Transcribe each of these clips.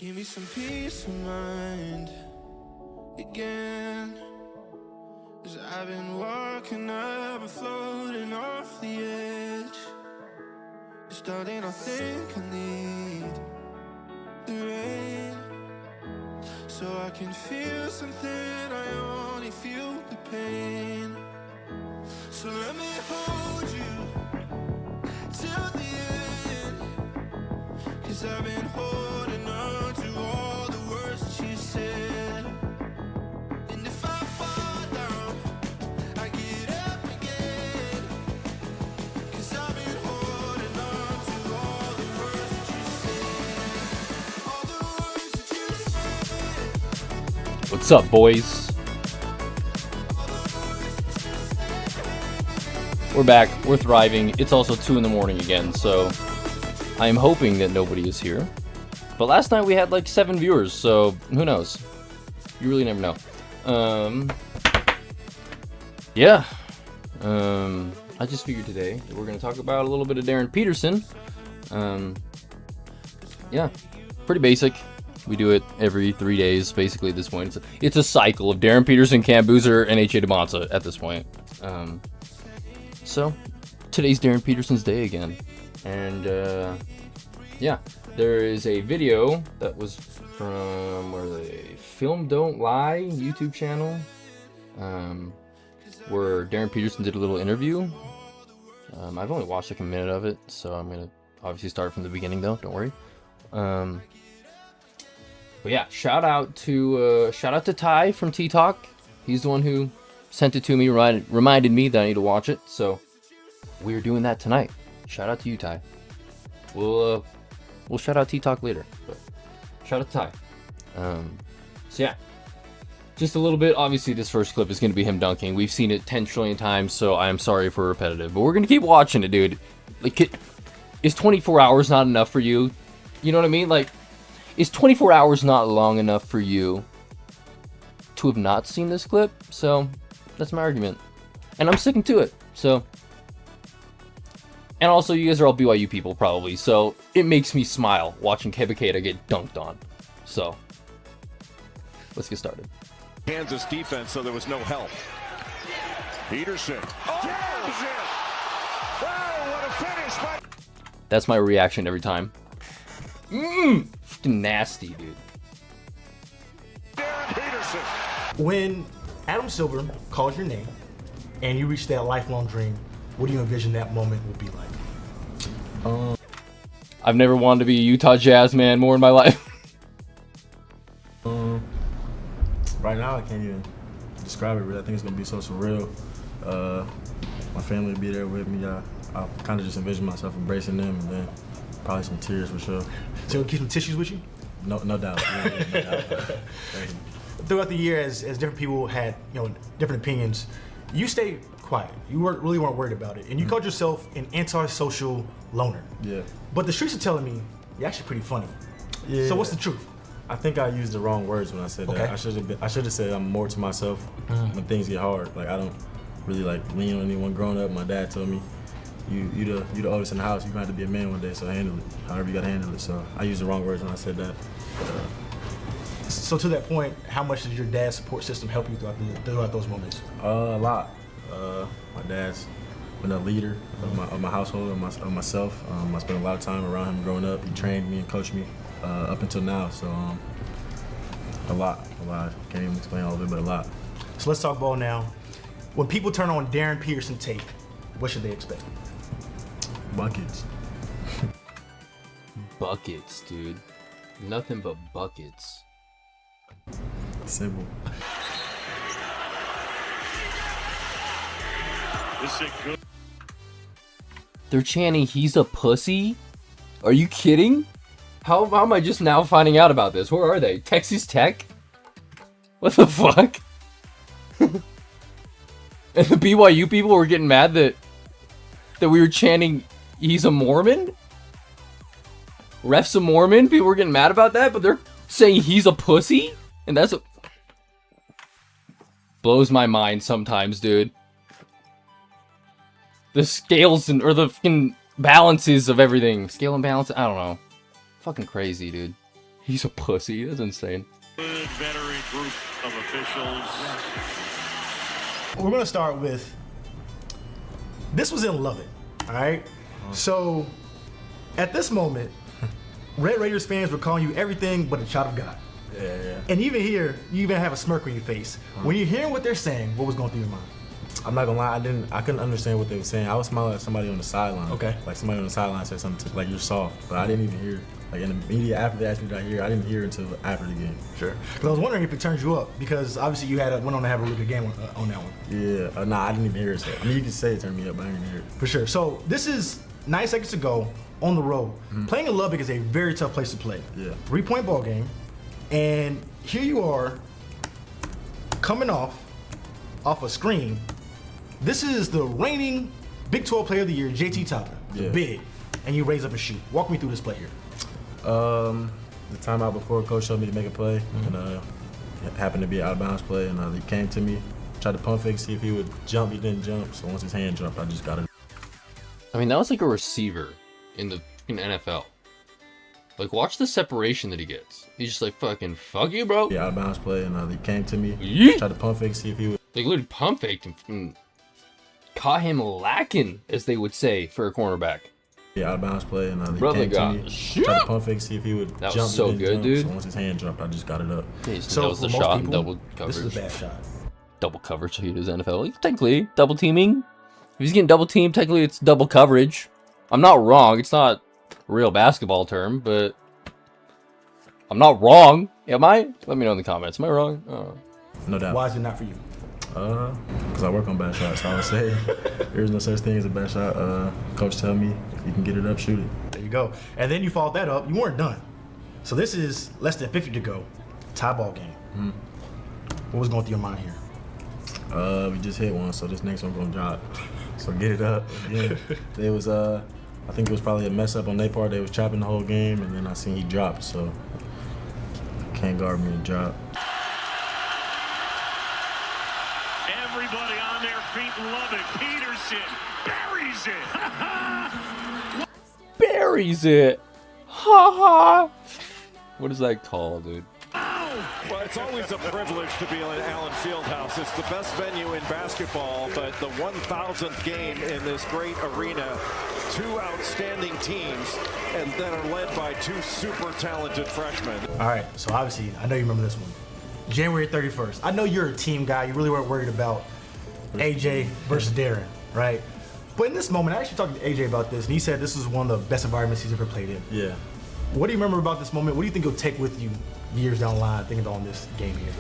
Give me some peace of mind again. 'Cause I've been walking up and floating off the edge. It's darling, I think I need the rain, so I can feel something, I only feel the pain. So let me hold you till the end, 'cause I've been holding on to all the words that you said. And if I fall down, I get up again, 'cause I've been holding on to all the words that you said. All the words that you said. What's up, boys? We're back. We're thriving. It's also 2 in the morning again, so I am hoping that nobody is here. But last night we had like 7 viewers, so who knows? You really never know. Yeah. I just figured today that we're going to talk about a little bit of Darren Peterson. Yeah, pretty basic. We do it every 3 days, basically, at this point. It's a cycle of Darren Peterson, Cam Boozer, and H.A. DeMonza at this point. So, today's Darren Peterson's day again. And, yeah, there is a video that was from, where they Film Don't Lie YouTube channel, where Darren Peterson did a little interview. I've only watched like a minute of it, so I'm going to obviously start from the beginning, though, don't worry. But yeah, shout out to Ty from T-Talk. He's the one who sent it to me, reminded me that I need to watch it. So we're doing that tonight. Shout out to you, Ty. We'll shout out T-Talk later. But shout out to Ty. So yeah, just a little bit. Obviously, this first clip is going to be him dunking. We've seen it 10 trillion times, so I am sorry for repetitive. But we're going to keep watching it, dude. Like, is 24 hours not enough for you? You know what I mean? Like, is 24 hours not long enough for you to have not seen this clip? So, that's my argument. And I'm sticking to it. So, and also, you guys are all BYU people, probably. So, it makes me smile watching Kebakeda get dunked on. So, let's get started. Kansas defense, so there was no help. Peterson. Oh, what a finish! That's my reaction every time. Fucking nasty, dude. Darren Peterson. When Adam Silver calls your name and you reach that lifelong dream, what do you envision that moment will be like? I've never wanted to be a Utah Jazz man more in my life. Right now, I can't even describe it. Really, I think it's gonna be so surreal. My family will be there with me. I kind of just envision myself embracing them, and then probably some tears for sure. So you'll keep some tissues with you? No doubt. Yeah, no doubt. Thank you. Throughout the year, as different people had different opinions, you stayed quiet. You really weren't worried about it, and you called yourself an antisocial loner. Yeah. But the streets are telling me you're actually pretty funny. Yeah. So what's the truth? I think I used the wrong words when I said that. Okay. I should have said I'm more to myself when things get hard. Like, I don't really like lean on anyone. Growing up, my dad told me, you the oldest in the house. You're gonna have to be a man one day. So handle it. However you gotta handle it. So I used the wrong words when I said that. So to that point, how much did your dad's support system help you throughout those moments? A lot. My dad's been a leader of my household, of myself. I spent a lot of time around him growing up. He trained me and coached me up until now. So a lot. Can't even explain all of it, but a lot. So let's talk ball now. When people turn on Darren Peterson tape, what should they expect? Buckets. Buckets, dude. Nothing but buckets. Simple. This is good. They're chanting, he's a pussy? Are you kidding? How am I just now finding out about this? Where are they? Texas Tech? What the fuck? And the BYU people were getting mad that we were chanting, he's a Mormon? Ref's a Mormon? People were getting mad about that, but they're saying he's a pussy? And that's a... Blows my mind sometimes, dude. The scales or the fucking balances of everything. Scale and balance, I don't know. Fucking crazy, dude. He's a pussy. That's insane. Good veteran group of officials. We're gonna start with, this was in Love It, all right? So, at this moment, Red Raiders fans were calling you everything but a child of God. Yeah. And even here, you even have a smirk on your face. When you're hearing what they're saying, what was going through your mind? I'm not gonna lie, I couldn't understand what they were saying. I was smiling at somebody on the sideline. Okay. Like somebody on the sideline said something like, you're soft, but I didn't even hear. Like in the media after they asked me, did I hear? I didn't hear until after the game. Sure. Because I was wondering if it turned you up, because obviously you went on to have a really good game on that one. Yeah, nah, I didn't even hear it. So, I mean, you could say it turned me up, but I didn't hear it. For sure. So this is 9 seconds to go on the road. Playing in Lubbock is a very tough place to play. Yeah. 3-point ball game, and here you are coming off a screen. This is the reigning Big 12 Player of the Year, JT Toppin. Yeah. Big, and you raise up and shoot. Walk me through this play here. The timeout before coach showed me to make a play, and it happened to be an out of bounds play, and he came to me, tried to pump fake, see if he would jump. He didn't jump, so once his hand jumped, I just got it. I mean, that was like a receiver in the NFL. Like, watch the separation that he gets. He's just like, fucking, fuck you, bro. Yeah, out of bounds play, and he came to me, Yeet. tried to pump fake, see if he would. Like, literally pump faked him. And caught him lacking, as they would say, for a cornerback. Yeah, out of bounds play, and he Brother came to got me, shit. tried to pump fake, see if he would That was jump. so He didn't good, jump, dude. So once his hand jumped, I just got it up. So that was the for most shot, people, double coverage. this is a bad shot. Double coverage, so he does NFL. Like, technically, double teaming. If he's getting double teamed, technically it's double coverage. I'm not wrong. It's not a real basketball term, but I'm not wrong. Am I? Let me know in the comments. Am I wrong? Oh. No doubt. Why is it not for you? Because I work on bad shots. So I would say there's no such thing as a bad shot. Coach tell me if you can get it up, shoot it. There you go. And then you followed that up. You weren't done. So this is less than 50 to go. Tie ball game. What was going through your mind here? We just hit one, so this next one gonna drop. So get it up. Yeah. It was I think it was probably a mess up on their part. They was chopping the whole game, and then I seen he dropped. So can't guard me to drop. Everybody on their feet, love it. Peterson buries it. Buries it. Ha ha. What is that called, dude? Well, it's always a privilege to be in Allen Fieldhouse. It's the best venue in basketball, but the 1,000th game in this great arena. Two outstanding teams, and that are led by two super talented freshmen. All right, so obviously, I know you remember this one. January 31st. I know you're a team guy. You really weren't worried about AJ versus Darren, right? But in this moment, I actually talked to AJ about this, and he said this is one of the best environments he's ever played in. Yeah. What do you remember about this moment? What do you think you'll take with you years down the line thinking on this game here?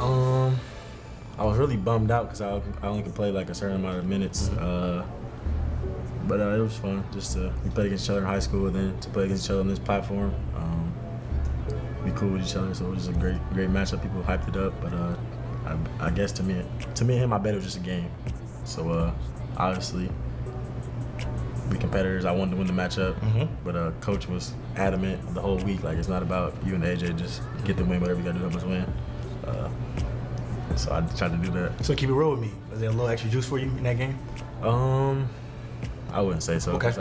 I was really bummed out because I only could play like a certain amount of minutes. But it was fun just to we played against each other in high school, and then to play against each other on this platform. Be cool with each other, so it was just a great matchup. People hyped it up, but I guess to me and him, I bet it was just a game. So obviously, we competitors. I wanted to win the matchup, but coach was adamant the whole week, like it's not about you and AJ. Just get the win, whatever you got to do, help us win. So I tried to do that. So keep it real with me. Was there a little extra juice for you in that game? I wouldn't say so. Okay.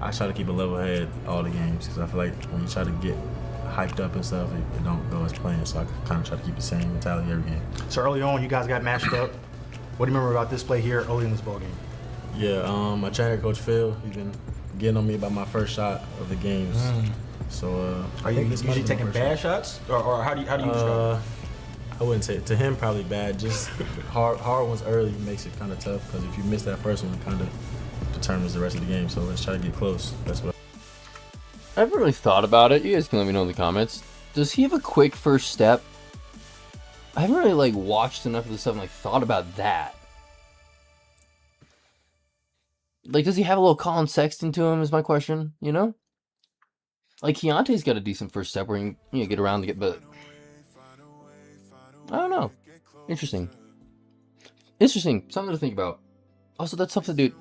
I try to keep a level head all the games because I feel like when you try to get hyped up and stuff, it don't go as planned. So I kind of try to keep the same mentality every game. So early on, you guys got matched up. What do you remember about this play here early in this ball game? Yeah, my trainer, Coach Phil, he's been getting on me about my first shot of the games. So Are you usually taking bad shots, or how do you describe it? I wouldn't say to him probably bad. Just hard ones early makes it kind of tough because if you miss that first one, it kind of determines the rest of the game. So let's try to get close. That's what. I haven't really thought about it. You guys can let me know in the comments. Does he have a quick first step? I haven't really like watched enough of this stuff and like thought about that. Like, does he have a little Colin Sexton to him is my question, you know? Like, Keontae's got a decent first step where you can get around to get, but I don't know. Interesting. Something to think about. Also, that's something, dude.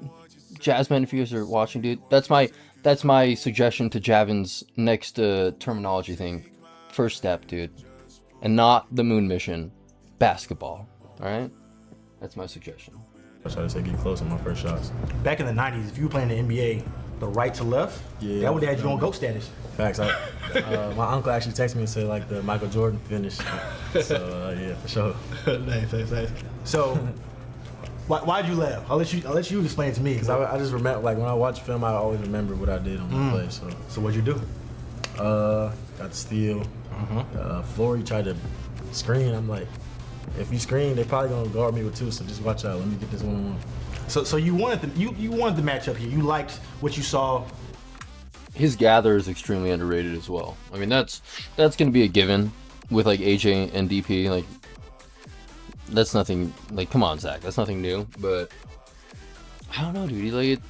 Jasmine, if you guys are watching, dude, that's my suggestion to Javin's next terminology thing. First step, dude. And not the moon mission. Basketball. Alright? That's my suggestion. I try to say get close on my first shots. Back in the 90s, if you were playing the NBA, the right to left. Yeah, That would have had you on GOAT status. Facts. My uncle actually texted me and said like the Michael Jordan finish. So yeah, for sure. Nice. So, why'd you laugh? I'll let you explain it to me. Cause I just remember, like when I watch film, I always remember what I did on the play. So what'd you do? Got steal. Flory tried to screen. I'm like, if you screen, they probably gonna guard me with two. So just watch out. Let me get this one-on-one. So you wanted the matchup here. You liked what you saw. His gather is extremely underrated as well. I mean, that's gonna be a given with like AJ and DP. Like, that's nothing. Like, come on, Zach, that's nothing new. But I don't know, dude.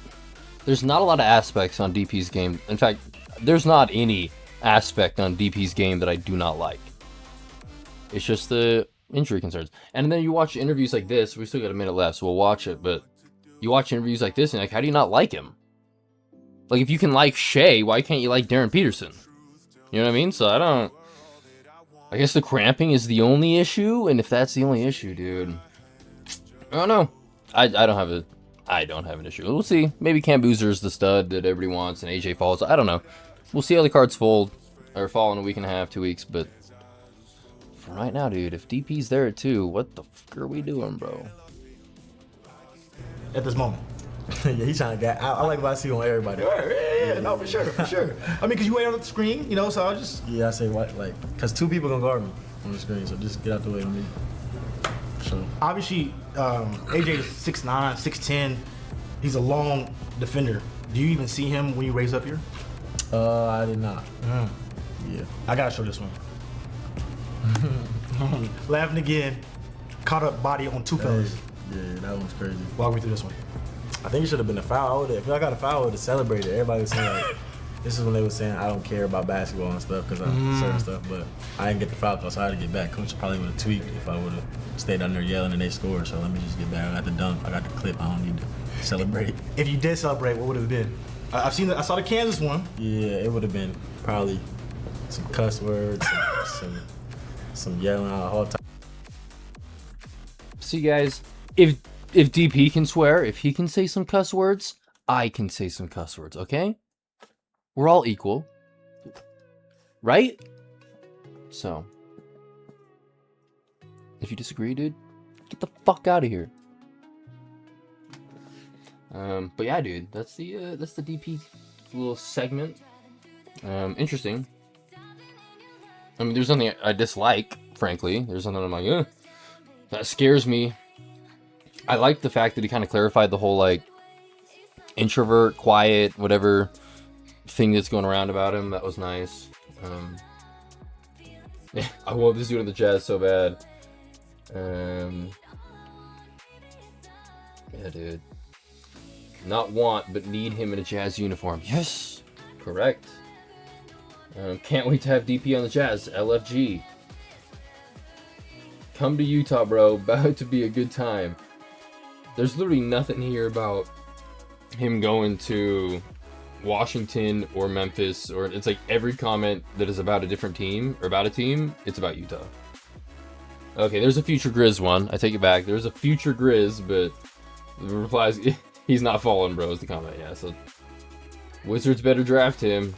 There's not a lot of aspects on DP's game. In fact, there's not any aspect on DP's game that I do not like. It's just the injury concerns. And then you watch interviews like this. We still got a minute left, so we'll watch it. But you watch interviews like this, and like, how do you not like him? Like, if you can like Shea, why can't you like Darren Peterson? You know what I mean? So I guess the cramping is the only issue, and if that's the only issue, dude, I don't know. I don't have an issue. We'll see. Maybe Cam Boozer's the stud that everybody wants, and AJ falls. I don't know. We'll see how the cards fall in a week and a half, 2 weeks. But for right now, dude, if DP's there at 2, what the fuck are we doing, bro? At this moment. Yeah, he's trying to get. I like what I see on everybody. Yeah, no, for sure. I mean, cause you ain't on the screen, so I just. Yeah, I say what, like, cause 2 people gonna guard me on the screen, so just get out the way of me. Sure. Obviously, AJ is 6'9", 6'10". He's a long defender. Do you even see him when you raise up here? I did not. Yeah. I gotta show this one. Laughing again. Caught up body on 2 fellas. Yeah, that one's crazy. Walk me through this one. I think it should have been a foul. If I got a foul, I would have celebrated. Everybody was saying, like, this is when they were saying, I don't care about basketball and stuff because I'm certain stuff, but I didn't get the foul call, so I had to get back. Coach probably would have tweaked if I would have stayed down there yelling and they scored, so let me just get back. I got the dunk, I got the clip, I don't need to celebrate. If you did celebrate, what would it have been? I saw the Kansas one. Yeah, it would have been probably some cuss words, some yelling out all the time. See, guys, if DP can swear, if he can say some cuss words, I can say some cuss words, okay? We're all equal. Right? So, if you disagree, dude, get the fuck out of here. But yeah, dude, that's the DP little segment. Interesting. I mean, there's nothing I dislike, frankly. There's nothing I'm like, that scares me. I like the fact that he kind of clarified the whole, like, introvert, quiet, whatever thing that's going around about him. That was nice. Yeah, I want this dude in the Jazz so bad. Yeah, dude. Not want, but need him in a Jazz uniform. Yes! Correct. Can't wait to have DP on the Jazz. LFG. Come to Utah, bro. About to be a good time. There's literally nothing here about him going to Washington or Memphis, or it's like every comment that is about a different team or about a team, it's about Utah. Okay, there's a future Grizz one. I take it back. There's a future Grizz, but the replies, he's not falling, bro, is the comment. Yeah, so Wizards better draft him.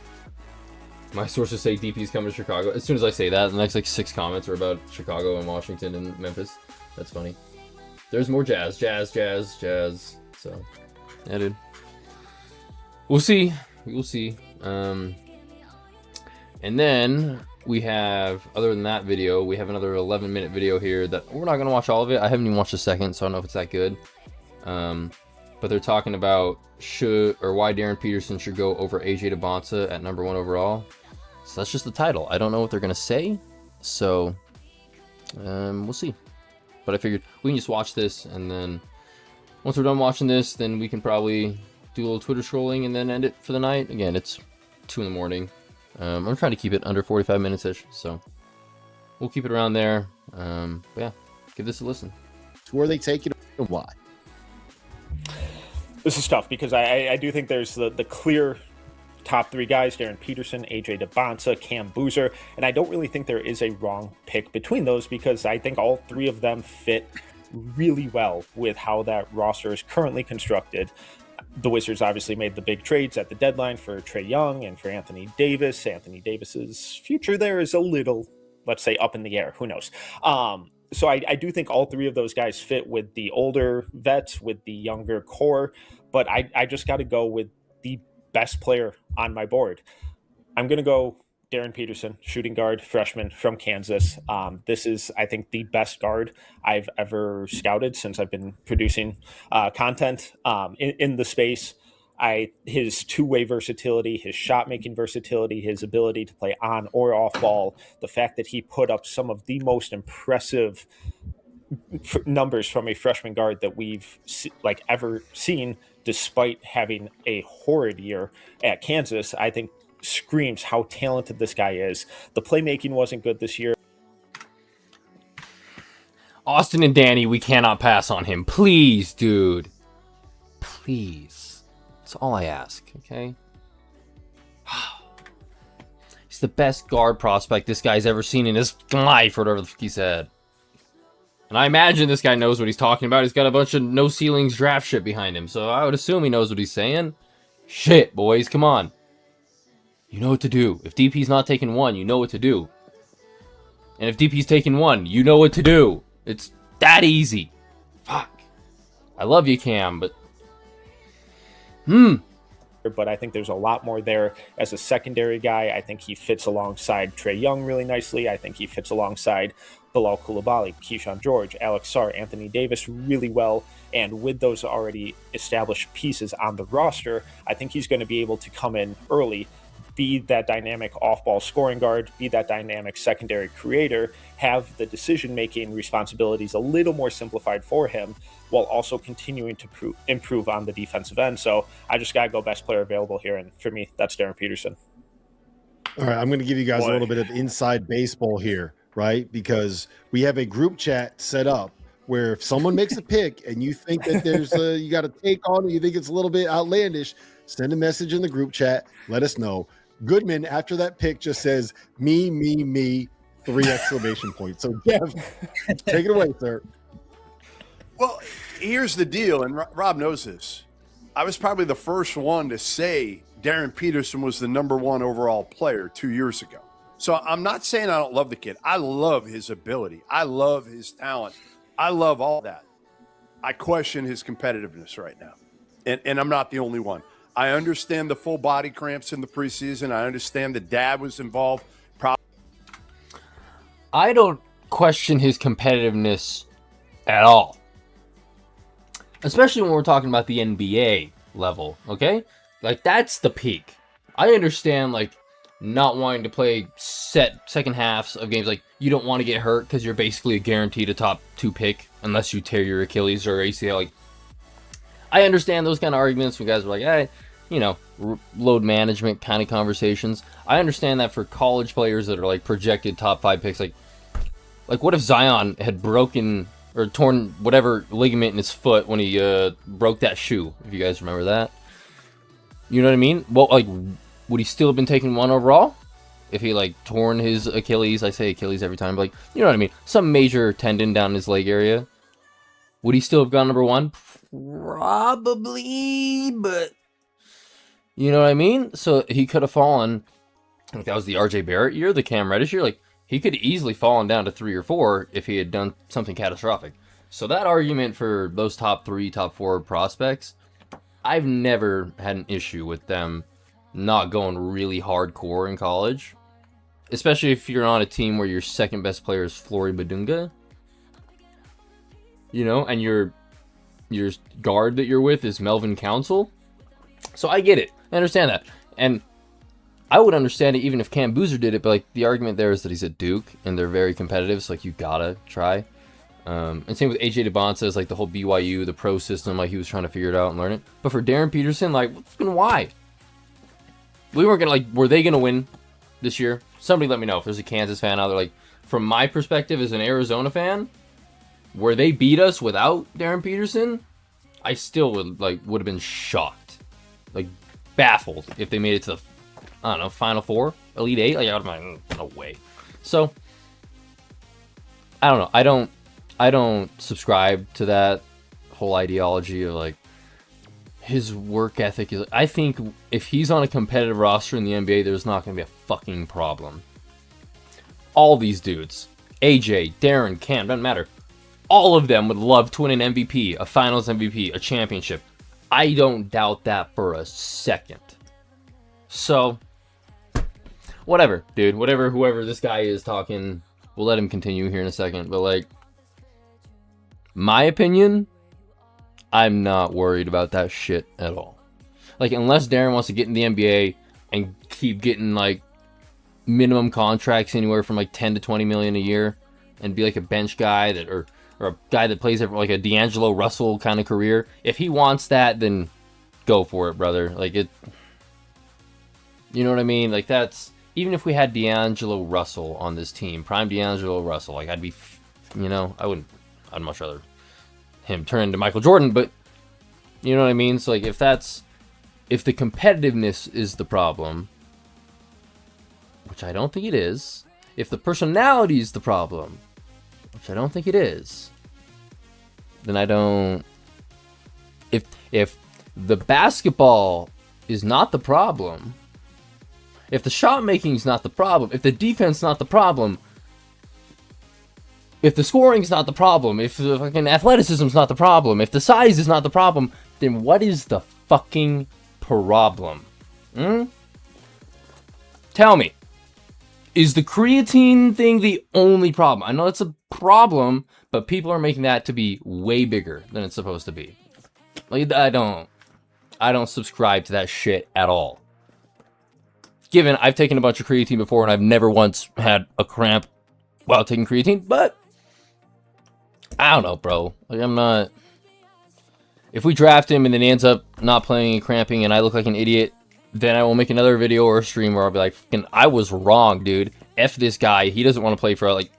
My sources say DP's coming to Chicago. As soon as I say that, the next like 6 comments are about Chicago and Washington and Memphis. That's funny. There's more Jazz. So, yeah, dude. We'll see. We'll see. And then we have, other than that video, we have another 11-minute video here that we're not going to watch all of it. I haven't even watched the second, so I don't know if it's that good. But they're talking about why Darren Peterson should go over AJ DeBonsa at number 1 overall. So that's just the title. I don't know what they're going to say. So, we'll see. But I figured we can just watch this, and then once we're done watching this, then we can probably do a little Twitter scrolling and then end it for the night. Again, it's 2 in the morning. I'm trying to keep it under 45 minutes-ish, so we'll keep it around there. But yeah, give this a listen. To where they take it and why? This is tough because I do think there's the clear top 3 guys, Darren Peterson, AJ DeBonsa, Cam Boozer, and I don't really think there is a wrong pick between those because I think all 3 of them fit really well with how that roster is currently constructed. the Wizards obviously made the big trades at the deadline for Trae Young and for Anthony Davis. Anthony Davis's future there is a little, let's say, up in the air. Who knows? So I do think all three of those guys fit with the older vets, with the younger core, but I just got to go with the best player on my board. I'm going to go Darren Peterson, shooting guard, freshman from Kansas. This is, I think, the best guard I've ever scouted since I've been producing content in the space. His two-way versatility, his shot-making versatility, his ability to play on or off ball, the fact that he put up some of the most impressive numbers from a freshman guard that we've ever seen, despite having a horrid year at Kansas, I think screams how talented this guy is. The playmaking wasn't good this year. Austin and Danny, we cannot pass on him. Please, dude. Please. That's all I ask, okay? He's the best guard prospect this guy's ever seen in his life, or whatever the fuck he said. And I imagine this guy knows what he's talking about. He's got a bunch of no ceilings draft shit behind him, so I would assume he knows what he's saying. Shit, boys, come on. You know what to do. If DP's not taking one, you know what to do. And if DP's taking one, you know what to do. It's that easy. Fuck. I love you, Cam, but... But I think there's a lot more there as a secondary guy. I think he fits alongside Trae Young really nicely. I think he fits alongside Bilal Coulibaly, Keyshawn George, Alex Sarr, Anthony Davis really well. And with those already established pieces on the roster, I think he's going to be able to come in early, be that dynamic off-ball scoring guard, be that dynamic secondary creator, have the decision-making responsibilities a little more simplified for him, while also continuing to improve on the defensive end. So I just got to go best player available here, and for me, that's Darren Peterson. All right, I'm going to give you guys a little bit of inside baseball here, right? Because we have a group chat set up where if someone makes a pick and you think that there's you got to take on it, you think it's a little bit outlandish, send a message in the group chat, let us know. Goodman, after that pick, just says, me, 3 exclamation points. So, Jeff, take it away, sir. Well, here's the deal, and Rob knows this. I was probably the first one to say Darren Peterson was the #1 overall player 2 years ago. So I'm not saying I don't love the kid. I love his ability. I love his talent. I love all that. I question his competitiveness right now, and I'm not the only one. I understand the full body cramps in the preseason. I understand the dad was involved. I don't question his competitiveness at all. Especially when we're talking about the NBA level, okay? Like, that's the peak. I understand, like, not wanting to play second halves of games. Like, you don't want to get hurt because you're basically guaranteed a top 2 pick unless you tear your Achilles or ACL. Like, I understand those kind of arguments when guys are like, hey, you know, load management kind of conversations. I understand that for college players that are like projected top 5 picks. Like what if Zion had broken or torn whatever ligament in his foot when he broke that shoe? If you guys remember that, you know what I mean? Well, like, would he still have been taken 1 overall if he like torn his Achilles? I say Achilles every time, but like, you know what I mean? Some major tendon down his leg area. Would he still have gone #1? Probably, but you know what I mean? So he could have fallen, like that was the RJ Barrett year, the Cam Reddish year, like he could have easily fallen down to 3 or 4 if he had done something catastrophic. So that argument for those top 3, top 4 prospects, I've never had an issue with them not going really hardcore in college. Especially if you're on a team where your second best player is Flory Badunga. You know, and your guard that you're with is Melvin Council. So I get it. I understand that. And I would understand it even if Cam Boozer did it, but like the argument there is that he's at Duke and they're very competitive, so like you gotta try. And same with AJ DeBonsa's, like the whole BYU, the pro system, like he was trying to figure it out and learn it. But for Darren Peterson, like, why? We weren't gonna, like, were they gonna win this year? Somebody let me know if there's a Kansas fan out there. Like, from my perspective as an Arizona fan, where they beat us without Darren Peterson, I still would have been shocked, like baffled if they made it to the, I don't know, Final Four, Elite Eight. Like I would have been like, no way. So I don't know. I don't subscribe to that whole ideology of like his work ethic is. I think if he's on a competitive roster in the NBA, there's not going to be a fucking problem. All these dudes, AJ, Darren, Cam, doesn't matter. All of them would love to win an MVP, a Finals MVP, a championship. I don't doubt that for a second. So, whatever, dude. Whatever, whoever this guy is talking, we'll let him continue here in a second. But, like, my opinion, I'm not worried about that shit at all. Like, unless Darren wants to get in the NBA and keep getting, like, minimum contracts anywhere from, like, 10 to 20 million a year and be, like, a bench guy that, or a guy that plays like a D'Angelo Russell kind of career. If he wants that, then go for it, brother. Like, it, you know what I mean? Like, that's, even if we had D'Angelo Russell on this team, prime D'Angelo Russell, like, I'd be, you know, I'd much rather him turn into Michael Jordan, but you know what I mean? So, like, if the competitiveness is the problem, which I don't think it is, if the personality is the problem, which I don't think it is, then I don't. If the basketball is not the problem, if the shot making is not the problem, if the defense is not the problem, if the scoring is not the problem, if the fucking athleticism is not the problem, if the size is not the problem, then what is the fucking problem? Tell me. Is the creatine thing the only problem? I know it's a problem, but people are making that to be way bigger than it's supposed to be. Like, I don't subscribe to that shit at all. Given I've taken a bunch of creatine before and I've never once had a cramp while taking creatine, but I don't know, bro. Like, I'm not. If we draft him and then he ends up not playing and cramping and I look like an idiot, then I will make another video or a stream where I'll be like, I was wrong, dude. F this guy. He doesn't want to play for, like,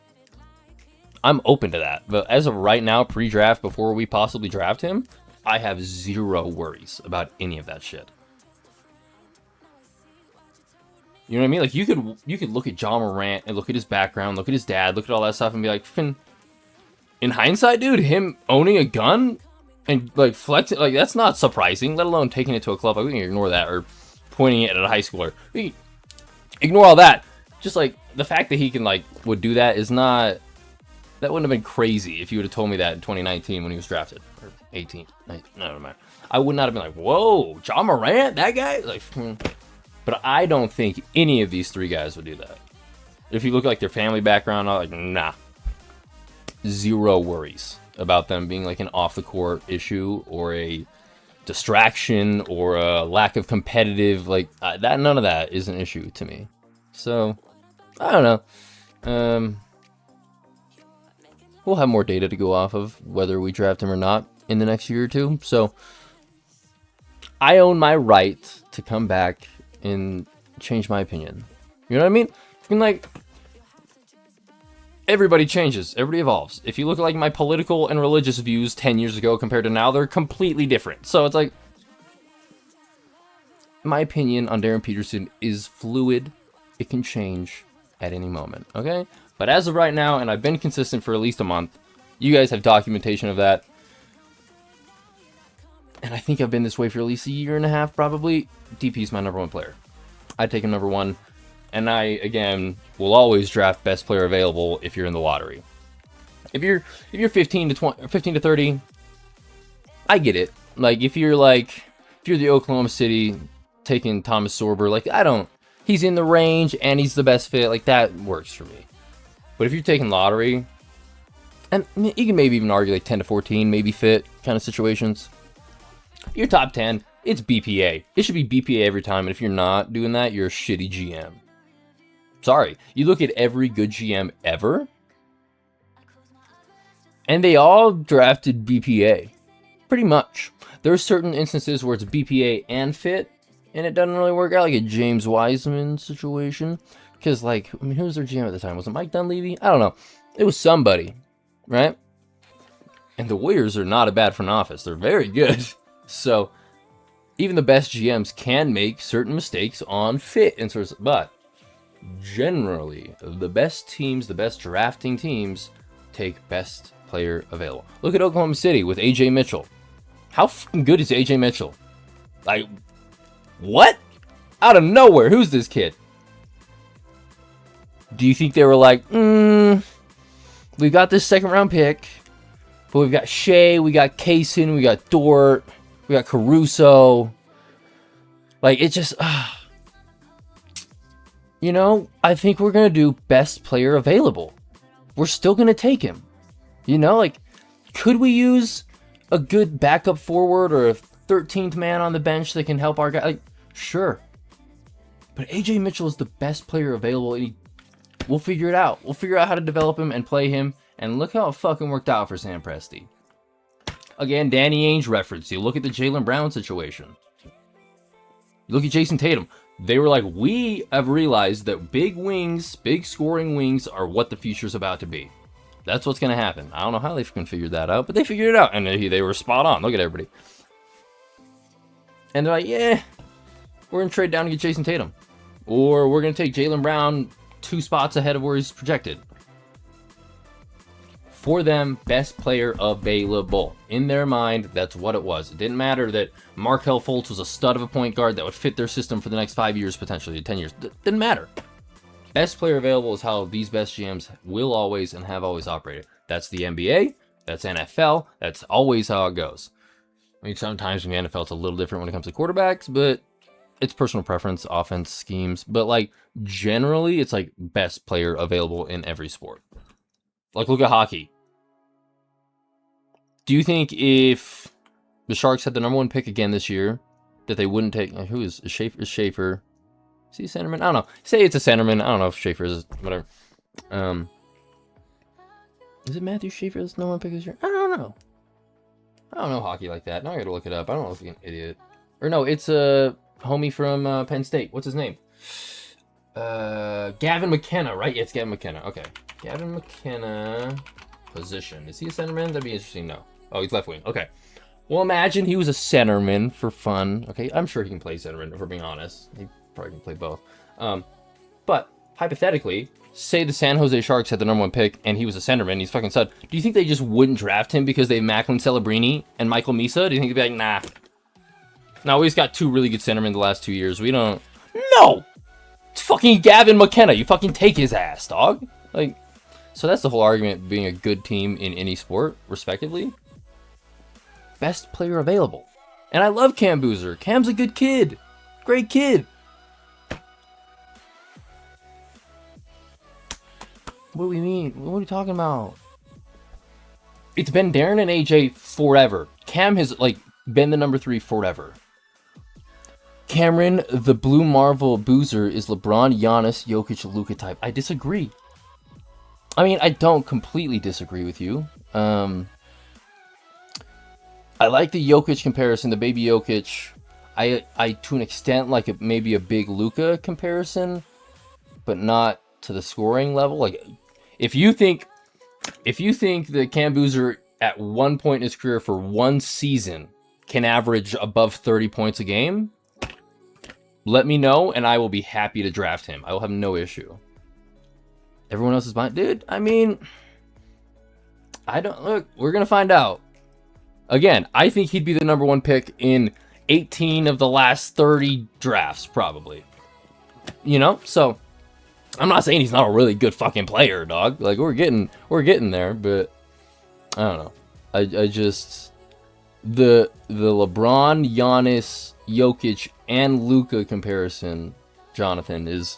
I'm open to that. But as of right now, pre-draft, before we possibly draft him, I have zero worries about any of that shit. You know what I mean? Like, you could look at John Morant and look at his background, look at his dad, look at all that stuff and be like, in hindsight, dude, him owning a gun and, like, flexing, like, that's not surprising, let alone taking it to a club. Like, we can ignore that, or pointing it at a high schooler. We can ignore all that. Just, like, the fact that he can, like, would do that is not, that wouldn't have been crazy if you would have told me that in 2019 when he was drafted. Or 18. No, never mind. I would not have been like, whoa, John Morant, that guy? Like, but I don't think any of these three guys would do that. If you look at, like, their family background, I'm like, nah. Zero worries about them being, like, an off-the-court issue or a distraction or a lack of competitive, like, that. None of that is an issue to me. So, I don't know. We'll have more data to go off of whether we draft him or not in the next year or two. So, I own my right to come back and change my opinion. You know what I mean? Like, everybody changes. Everybody evolves. If you look at, like, my political and religious views 10 years ago compared to now, they're completely different. So it's like, my opinion on Darren Peterson is fluid. It can change at any moment, okay? But as of right now, and I've been consistent for at least a month, you guys have documentation of that. And I think I've been this way for at least a year and a half, probably. DP's my number one player. I'd take him number one. And I, again, will always draft best player available if you're in the lottery. If you're 15 to 30, I get it. Like, if you're the Oklahoma City taking Thomas Sorber, like, he's in the range and he's the best fit, like, that works for me. But if you're taking lottery, and you can maybe even argue like 10 to 14, maybe fit kind of situations, your top 10, it's BPA. It should be BPA every time. And if you're not doing that, you're a shitty GM. Sorry. You look at every good GM ever, and they all drafted BPA. Pretty much. There are certain instances where it's BPA and fit, and it doesn't really work out, like a James Wiseman situation. Because, like, I mean, who was their GM at the time? Was it Mike Dunleavy? I don't know. It was somebody, right? And the Warriors are not a bad front office. They're very good. So, even the best GMs can make certain mistakes on fit and sorts of, but generally, the best teams, the best drafting teams, take best player available. Look at Oklahoma City with AJ Mitchell. How fucking good is AJ Mitchell? Like, what? Out of nowhere, who's this kid? Do you think they were like, we've got this second round pick, but we've got Shea, we got Kaysen, we got Dort, we got Caruso. Like, it just, you know, I think we're going to do best player available. We're still going to take him. You know, like, could we use a good backup forward or a 13th man on the bench that can help our guy? Like, sure. But AJ Mitchell is the best player available, and we'll figure it out. We'll figure out how to develop him and play him. And look how it fucking worked out for Sam Presti. Again, Danny Ainge reference. You look at the Jaylen Brown situation. You look at Jason Tatum. They were like, we have realized that big wings, big scoring wings are what the future's about to be. That's what's going to happen. I don't know how they can figure that out, but they figured it out. And they were spot on. Look at everybody. And they're like, yeah, we're going to trade down to get Jason Tatum. Or we're going to take Jaylen Brown 2 spots ahead of where he's projected. For them, best player available. In their mind, that's what it was. It didn't matter that Markelle Fultz was a stud of a point guard that would fit their system for the next 5 years, potentially 10 years. Didn't matter. Best player available is how these best GMs will always and have always operated. That's the NBA. That's NFL. That's always how it goes. I mean, sometimes in the NFL, it's a little different when it comes to quarterbacks, but it's personal preference, offense, schemes. But, like, generally, it's, like, best player available in every sport. Like, look at hockey. Do you think if the Sharks had the number 1 pick again this year, that they wouldn't take... Who is Schaefer? Is he a centerman? I don't know. Say it's a centerman. I don't know if Schaefer is... Whatever. Is it Matthew Schaefer's number 1 pick this year? I don't know. I don't know hockey like that. Now I gotta look it up. I don't know if he's an idiot. Or no, it's a homie from Penn State. What's his name? Gavin McKenna, right? Yeah, it's Gavin McKenna. Okay. Gavin McKenna... Position. Is he a centerman? That'd be interesting. No. Oh, he's left wing. Okay. Well, imagine he was a centerman for fun. Okay, I'm sure he can play centerman, if we're being honest. He probably can play both. But, hypothetically, say the San Jose Sharks had the number 1 pick, and he was a centerman, he's fucking stud. Do you think they just wouldn't draft him because they have Macklin Celebrini and Michael Misa? Do you think they'd be like, nah. No, we just got 2 really good centermen the last 2 years. We don't... No! It's fucking Gavin McKenna. You fucking take his ass, dog. Like... So that's the whole argument, being a good team in any sport, respectively. Best player available. And I love Cam Boozer. Cam's a good kid. Great kid. What do we mean? What are we talking about? It's been Darren and AJ forever. Cam has, like, been the number 3 forever. Cameron, the Blue Marvel Boozer, is LeBron, Giannis, Jokic, Luka type. I disagree. I mean, I don't completely disagree with you. I like the Jokic comparison, the baby Jokic. I to an extent like maybe a big Luka comparison, but not to the scoring level. Like, if you think that Cam Boozer at one point in his career for 1 season can average above 30 points a game, let me know and I will be happy to draft him. I will have no issue. Everyone else is buying. Dude, I mean, I don't... Look, we're going to find out. Again, I think he'd be the number 1 pick in 18 of the last 30 drafts, probably. You know? So, I'm not saying he's not a really good fucking player, dog. Like, we're getting there, but... I don't know. I just... The LeBron, Giannis, Jokic, and Luka comparison, Jonathan, is...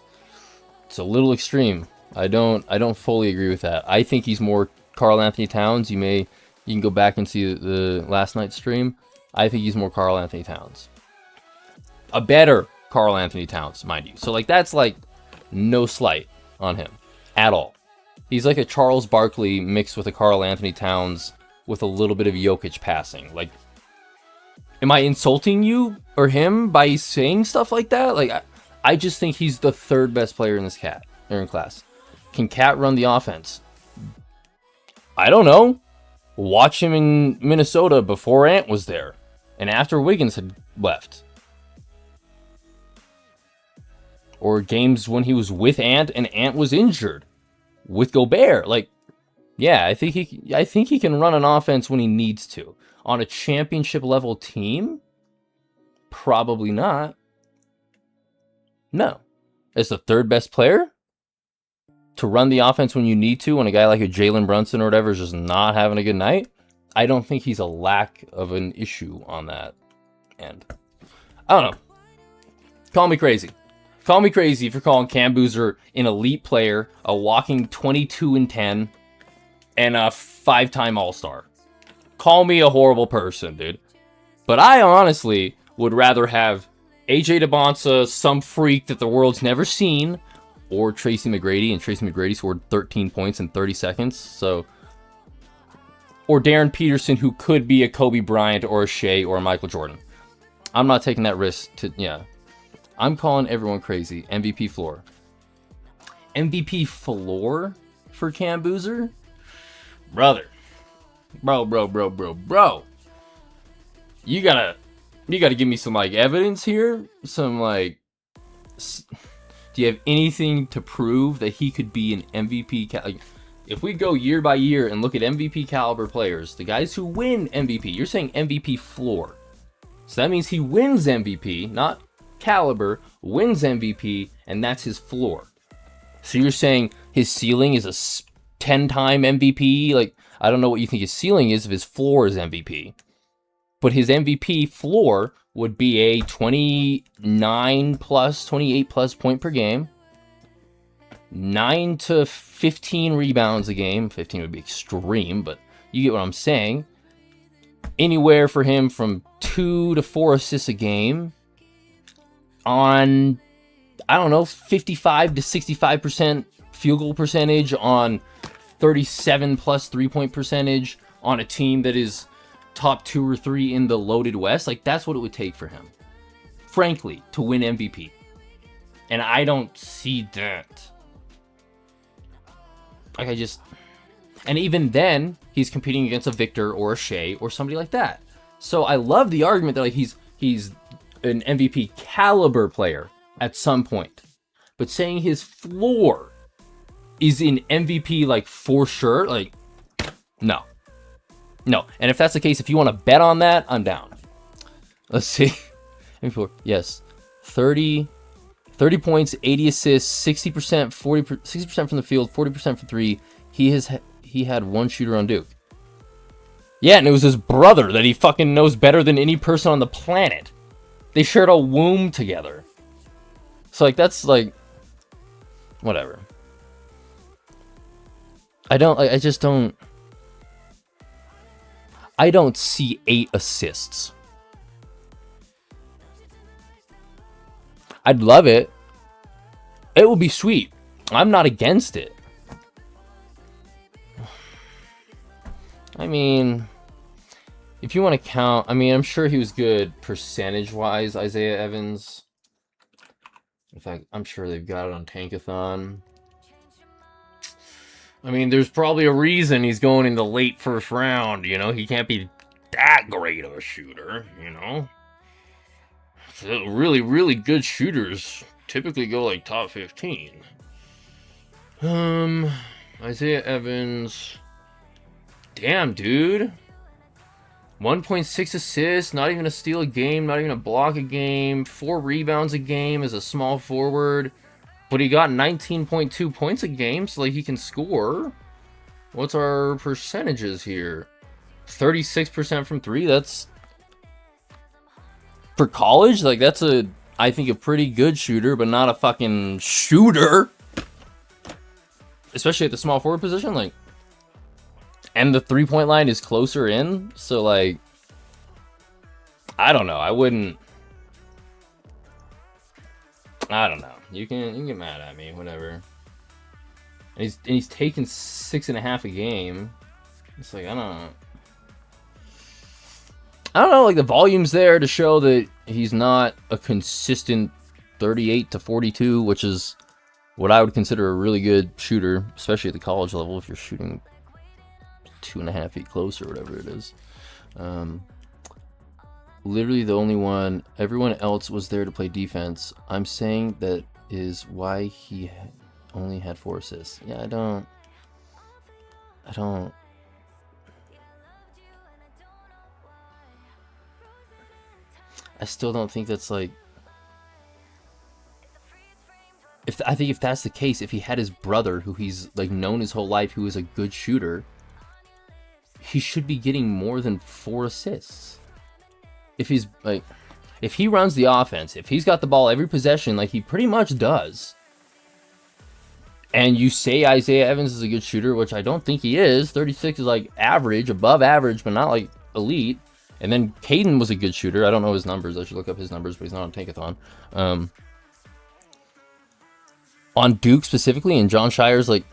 It's a little extreme. I don't fully agree with that. I think he's more Karl Anthony Towns. You can go back and see the last night's stream. I think he's more Karl Anthony Towns. A better Karl Anthony Towns, mind you. So, like, that's, like, no slight on him at all. He's like a Charles Barkley mixed with a Karl Anthony Towns with a little bit of Jokic passing. Like, am I insulting you or him by saying stuff like that? Like, I just think he's the 3rd best player in this class. Can Cat run the offense? I don't know. Watch him in Minnesota before Ant was there and after Wiggins had left. Or games when he was with Ant and Ant was injured with Gobert. Like, yeah, I think he can run an offense when he needs to. On a championship level team, Probably not. No. As the third best player to run the offense when you need to, when a guy like a Jalen Brunson or whatever is just not having a good night, I don't think he's a lack of an issue on that end. I don't know. Call me crazy. Call me crazy for calling Cam Boozer an elite player, a walking 22-10, and a 5-time All-Star. Call me a horrible person, dude. But I honestly would rather have AJ DeBonsa, some freak that the world's never seen, or Tracy McGrady, and Tracy McGrady scored 13 points in 30 seconds, so... Or Darren Peterson, who could be a Kobe Bryant or a Shea or a Michael Jordan. I'm not taking that risk to... Yeah. I'm calling everyone crazy. MVP floor. MVP floor for Cam Boozer? Brother. Bro. You gotta give me some, like, evidence here. Some, like... Do you have anything to prove that he could be an MVP? Like, if we go year by year and look at MVP caliber players, the guys who win MVP, you're saying MVP floor. So that means he wins MVP, not caliber, wins MVP, and that's his floor. So you're saying his ceiling is a 10-time MVP? Like, I don't know what you think his ceiling is if his floor is MVP. But his MVP floor would be a 29 plus, 28 plus point per game, 9 to 15 rebounds a game. 15 would be extreme, but you get what I'm saying. Anywhere for him from 2 to 4 assists a game on, I don't know, 55 to 65% field goal percentage, on 37 plus 3-point percentage on a team that is top 2 or 3 in the loaded West. Like, that's what it would take for him, frankly, to win MVP. And I don't see that. Like, and even then, he's competing against a Victor or a Shea or somebody like that. So I love the argument that, like, he's an MVP caliber player at some point. But saying his floor is in MVP, like, for sure, like, no. No. And if that's the case, if you want to bet on that, I'm down. Let's see. Yes. 30 points, 80 assists, 60%, 60% from the field, 40% from 3. He had one shooter on Duke. Yeah, and it was his brother that he fucking knows better than any person on the planet. They shared a womb together. So, like, that's, like, whatever. I don't see 8 assists. I'd love it. It would be sweet. I'm not against it. I mean, if you want to count, I mean, I'm sure he was good percentage-wise, Isaiah Evans. In fact, I'm sure they've got it on Tankathon. I mean, there's probably a reason he's going in the late first round, you know? He can't be that great of a shooter, you know? So really, really good shooters typically go, like, top 15. Isaiah Evans. Damn, dude. 1.6 assists, not even a steal a game, not even a block a game, 4 rebounds a game as a small forward. But he got 19.2 points a game, so, like, he can score. What's our percentages here? 36% from 3. That's, for college, like, that's I think a pretty good shooter, but not a fucking shooter. Especially at the small forward position, like. And the 3-point line is closer in, so, like, I don't know. I don't know. You can get mad at me, whatever. And he's taking 6.5 a game. It's like, I don't know, like, the volume's there to show that he's not a consistent 38 to 42, which is what I would consider a really good shooter, especially at the college level if you're shooting 2.5 feet close or whatever it is. Literally the only one. Everyone else was there to play defense. I'm saying that is why he only had 4 assists. Yeah, I don't. I still don't think that's like. I think if that's the case, if he had his brother, who he's like known his whole life, who is a good shooter, he should be getting more than 4 assists. If he's like, if he runs the offense, if he's got the ball every possession, like he pretty much does, and you say Isaiah Evans is a good shooter, which I don't think he is. 36 is like average, above average, but not like elite. And then Caden was a good shooter. I don't know his numbers. I should look up his numbers, but he's not on Tankathon. On Duke specifically, and John Shire's like,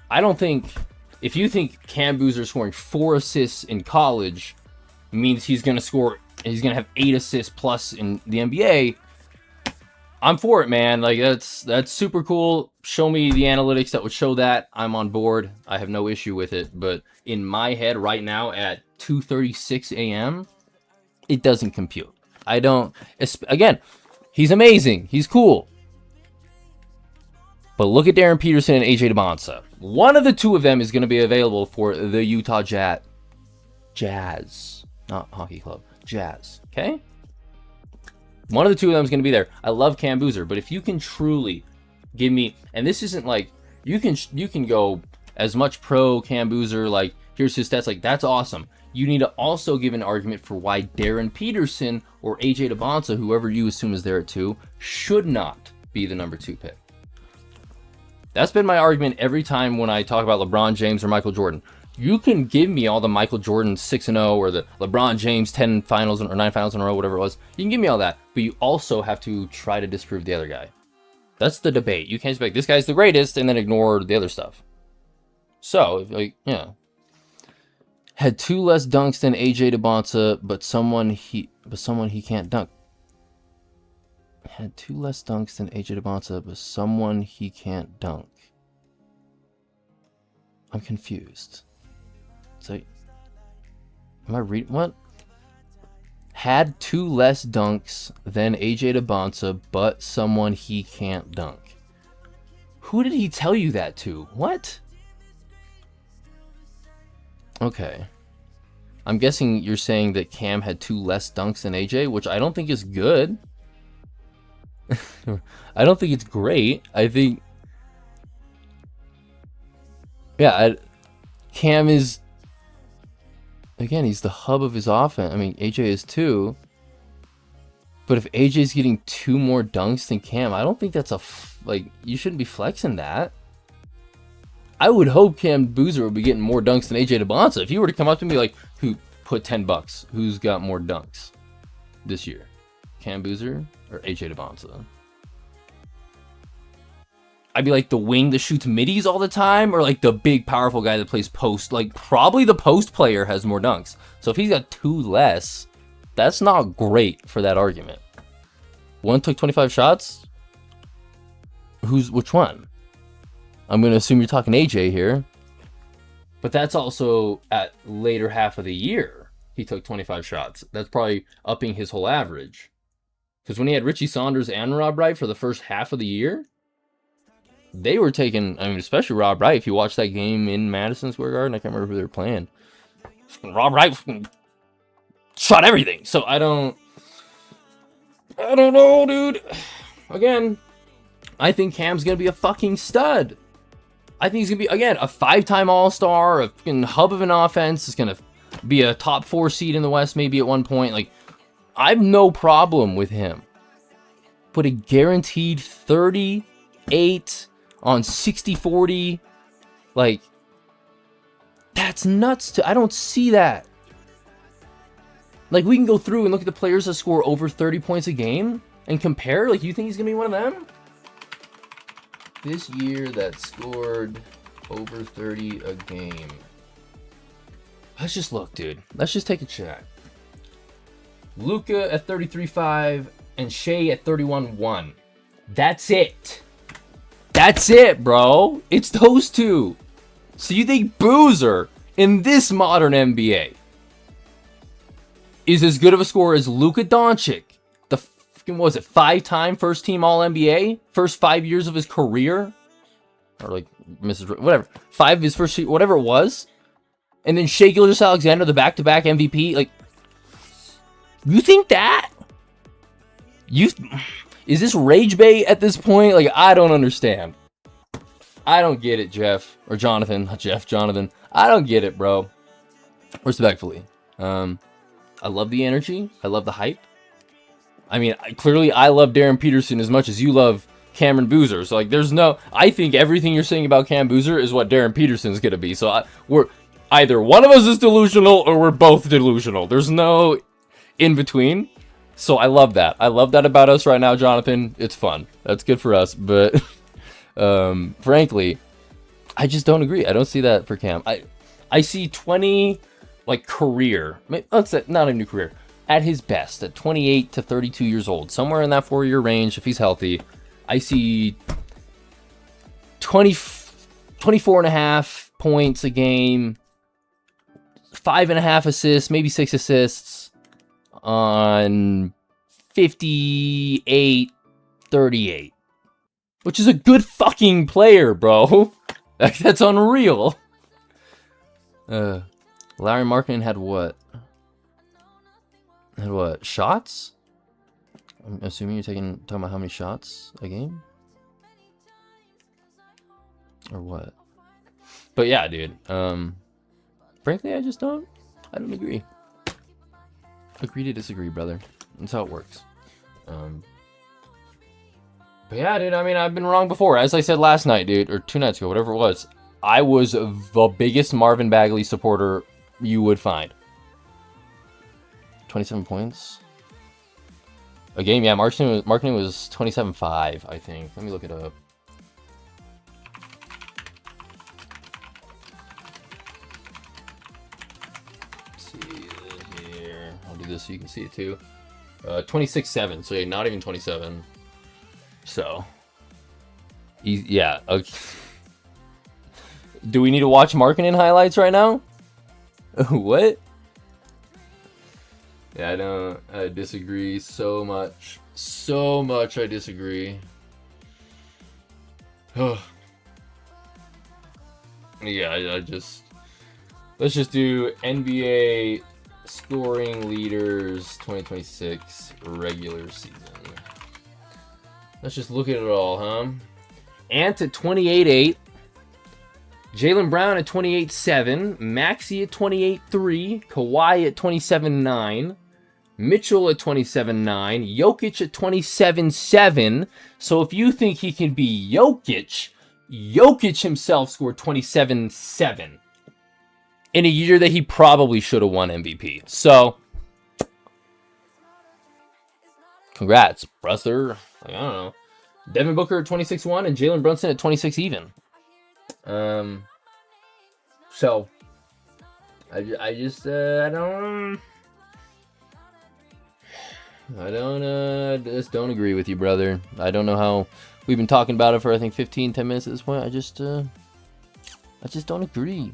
I don't think, if you think Cam Boozer scoring 4 assists in college means he's going to have 8 assists plus in the NBA, I'm for it, man. Like, that's super cool. Show me the analytics that would show that. I'm on board. I have no issue with it. But in my head right now at 2:36 a.m., it doesn't compute. I don't, again, he's amazing. He's cool. But look at Darren Peterson and AJ DeBonsa. One of the two of them is going to be available for the Utah Jazz. Not hockey club. Jazz. Okay? One of the two of them is going to be there. I love Cam Boozer, but if you can truly give me... And this isn't like... You can go as much pro Cam Boozer, like, here's his stats, like, that's awesome. You need to also give an argument for why Darren Peterson or AJ DeBonsa, whoever you assume is there at 2, should not be the number 2 pick. That's been my argument every time when I talk about LeBron James or Michael Jordan. You can give me all the Michael Jordan 6-0 or the LeBron James 10 finals or 9 finals in a row, whatever it was. You can give me all that, but you also have to try to disprove the other guy. That's the debate. You can't just be like, this guy's the greatest and then ignore the other stuff. So, like, yeah. Had 2 less dunks than AJ DeBonsa, but someone he can't dunk. Had 2 less dunks than AJ DeBonsa, but someone he can't dunk. I'm confused. So, am I reading what? Had 2 less dunks than AJ DeBonsa, but someone he can't dunk. Who did he tell you that to? What? Okay. I'm guessing you're saying that Cam had 2 less dunks than AJ, which I don't think is good. I don't think it's great. I think... Yeah, Cam is... Again, he's the hub of his offense. I mean, AJ is too. But if AJ's getting 2 more dunks than Cam, I don't think that's like, you shouldn't be flexing that. I would hope Cam Boozer would be getting more dunks than AJ DeBonsa. If he were to come up to me like, who put $10, who's got more dunks this year? Cam Boozer or AJ DeBonsa? I'd be like the wing that shoots middies all the time, or like the big powerful guy that plays post. Like, probably the post player has more dunks. So if he's got 2 less, that's not great for that argument. One took 25 shots? Which one? I'm going to assume you're talking AJ here. But that's also at later half of the year. He took 25 shots. That's probably upping his whole average. Because when he had Richie Saunders and Rob Wright for the first half of the year, they were taking, I mean, especially Rob Wright. If you watch that game in Madison Square Garden, I can't remember who they were playing. Rob Wright shot everything. So I don't know, dude. Again, I think Cam's going to be a fucking stud. I think he's going to be, again, a 5-time All-Star, a fucking hub of an offense. He's going to be a top 4 seed in the West maybe at one point. Like, I have no problem with him. But a guaranteed 38 on 60-40, like, that's nuts. I don't see that. Like, we can go through and look at the players that score over 30 points a game and compare. Like, you think he's going to be one of them? This year that scored over 30 a game. Let's just look, dude. Let's just take a check. Luka at 33.5 and Shea at 31.1. That's it. That's it, bro. It's those two. So you think Boozer in this modern NBA is as good of a scorer as Luka Doncic? The fucking, what was it, 5-time first team All NBA? First 5 years of his career? Or like Mrs. Whatever. 5 of his first, whatever it was. And then Shea Gilgeous-Alexander, the back-to-back MVP. Like, You think that? Is this rage bait at this point? Like, I don't understand. I don't get it, Jeff. Or Jonathan. Not Jeff, Jonathan. I don't get it, bro. Respectfully. I love the energy. I love the hype. I mean, clearly I love Darren Peterson as much as you love Cameron Boozer. So, like, I think everything you're saying about Cam Boozer is what Darren Peterson's going to be. So, we're either one of us is delusional or we're both delusional. There's no in between. So, I love that. I love that about us right now, Jonathan. It's fun. That's good for us. But, frankly, I just don't agree. I don't see that for Cam. I see 20, like, career. Let's say, not a new career. At his best, at 28 to 32 years old, somewhere in that 4-year range, if he's healthy, I see 24.5 points a game, 5.5 assists, maybe 6 assists on 58-38, which is a good fucking player, bro. That's unreal. Larry Markkinen had what? Shots? I'm assuming you're talking about how many shots a game? Or what? But yeah, dude. Frankly, I don't agree. Agree to disagree, brother. That's how it works. But yeah, dude, I mean, I've been wrong before. As I said last night, dude, or 2 nights ago, whatever it was, I was the biggest Marvin Bagley supporter you would find. 27 points a game. Yeah, Markkinen was 27.5, I think. Let me look it up. Let's see here. I'll do this so you can see it too. 26.7. So yeah, not even 27. So yeah. Okay. Do we need to watch Markkinen highlights right now? What? Yeah, I disagree so much. So much I disagree. Yeah, let's just do NBA scoring leaders 2026 regular season. Let's just look at it all, huh? Ant at 28.8. Jaylen Brown at 28.7, Maxey at 28.3, Kawhi at 27.9, Mitchell at 27.9, Jokic at 27.7. So if you think he can be Jokic himself scored 27.7 in a year that he probably should have won MVP. So, congrats, brother. Like, I don't know. Devin Booker at 26.1 and Jalen Brunson at 26 even. So I just don't agree with you, brother. I don't know how we've been talking about it for I think 10 minutes at this point. I just don't agree.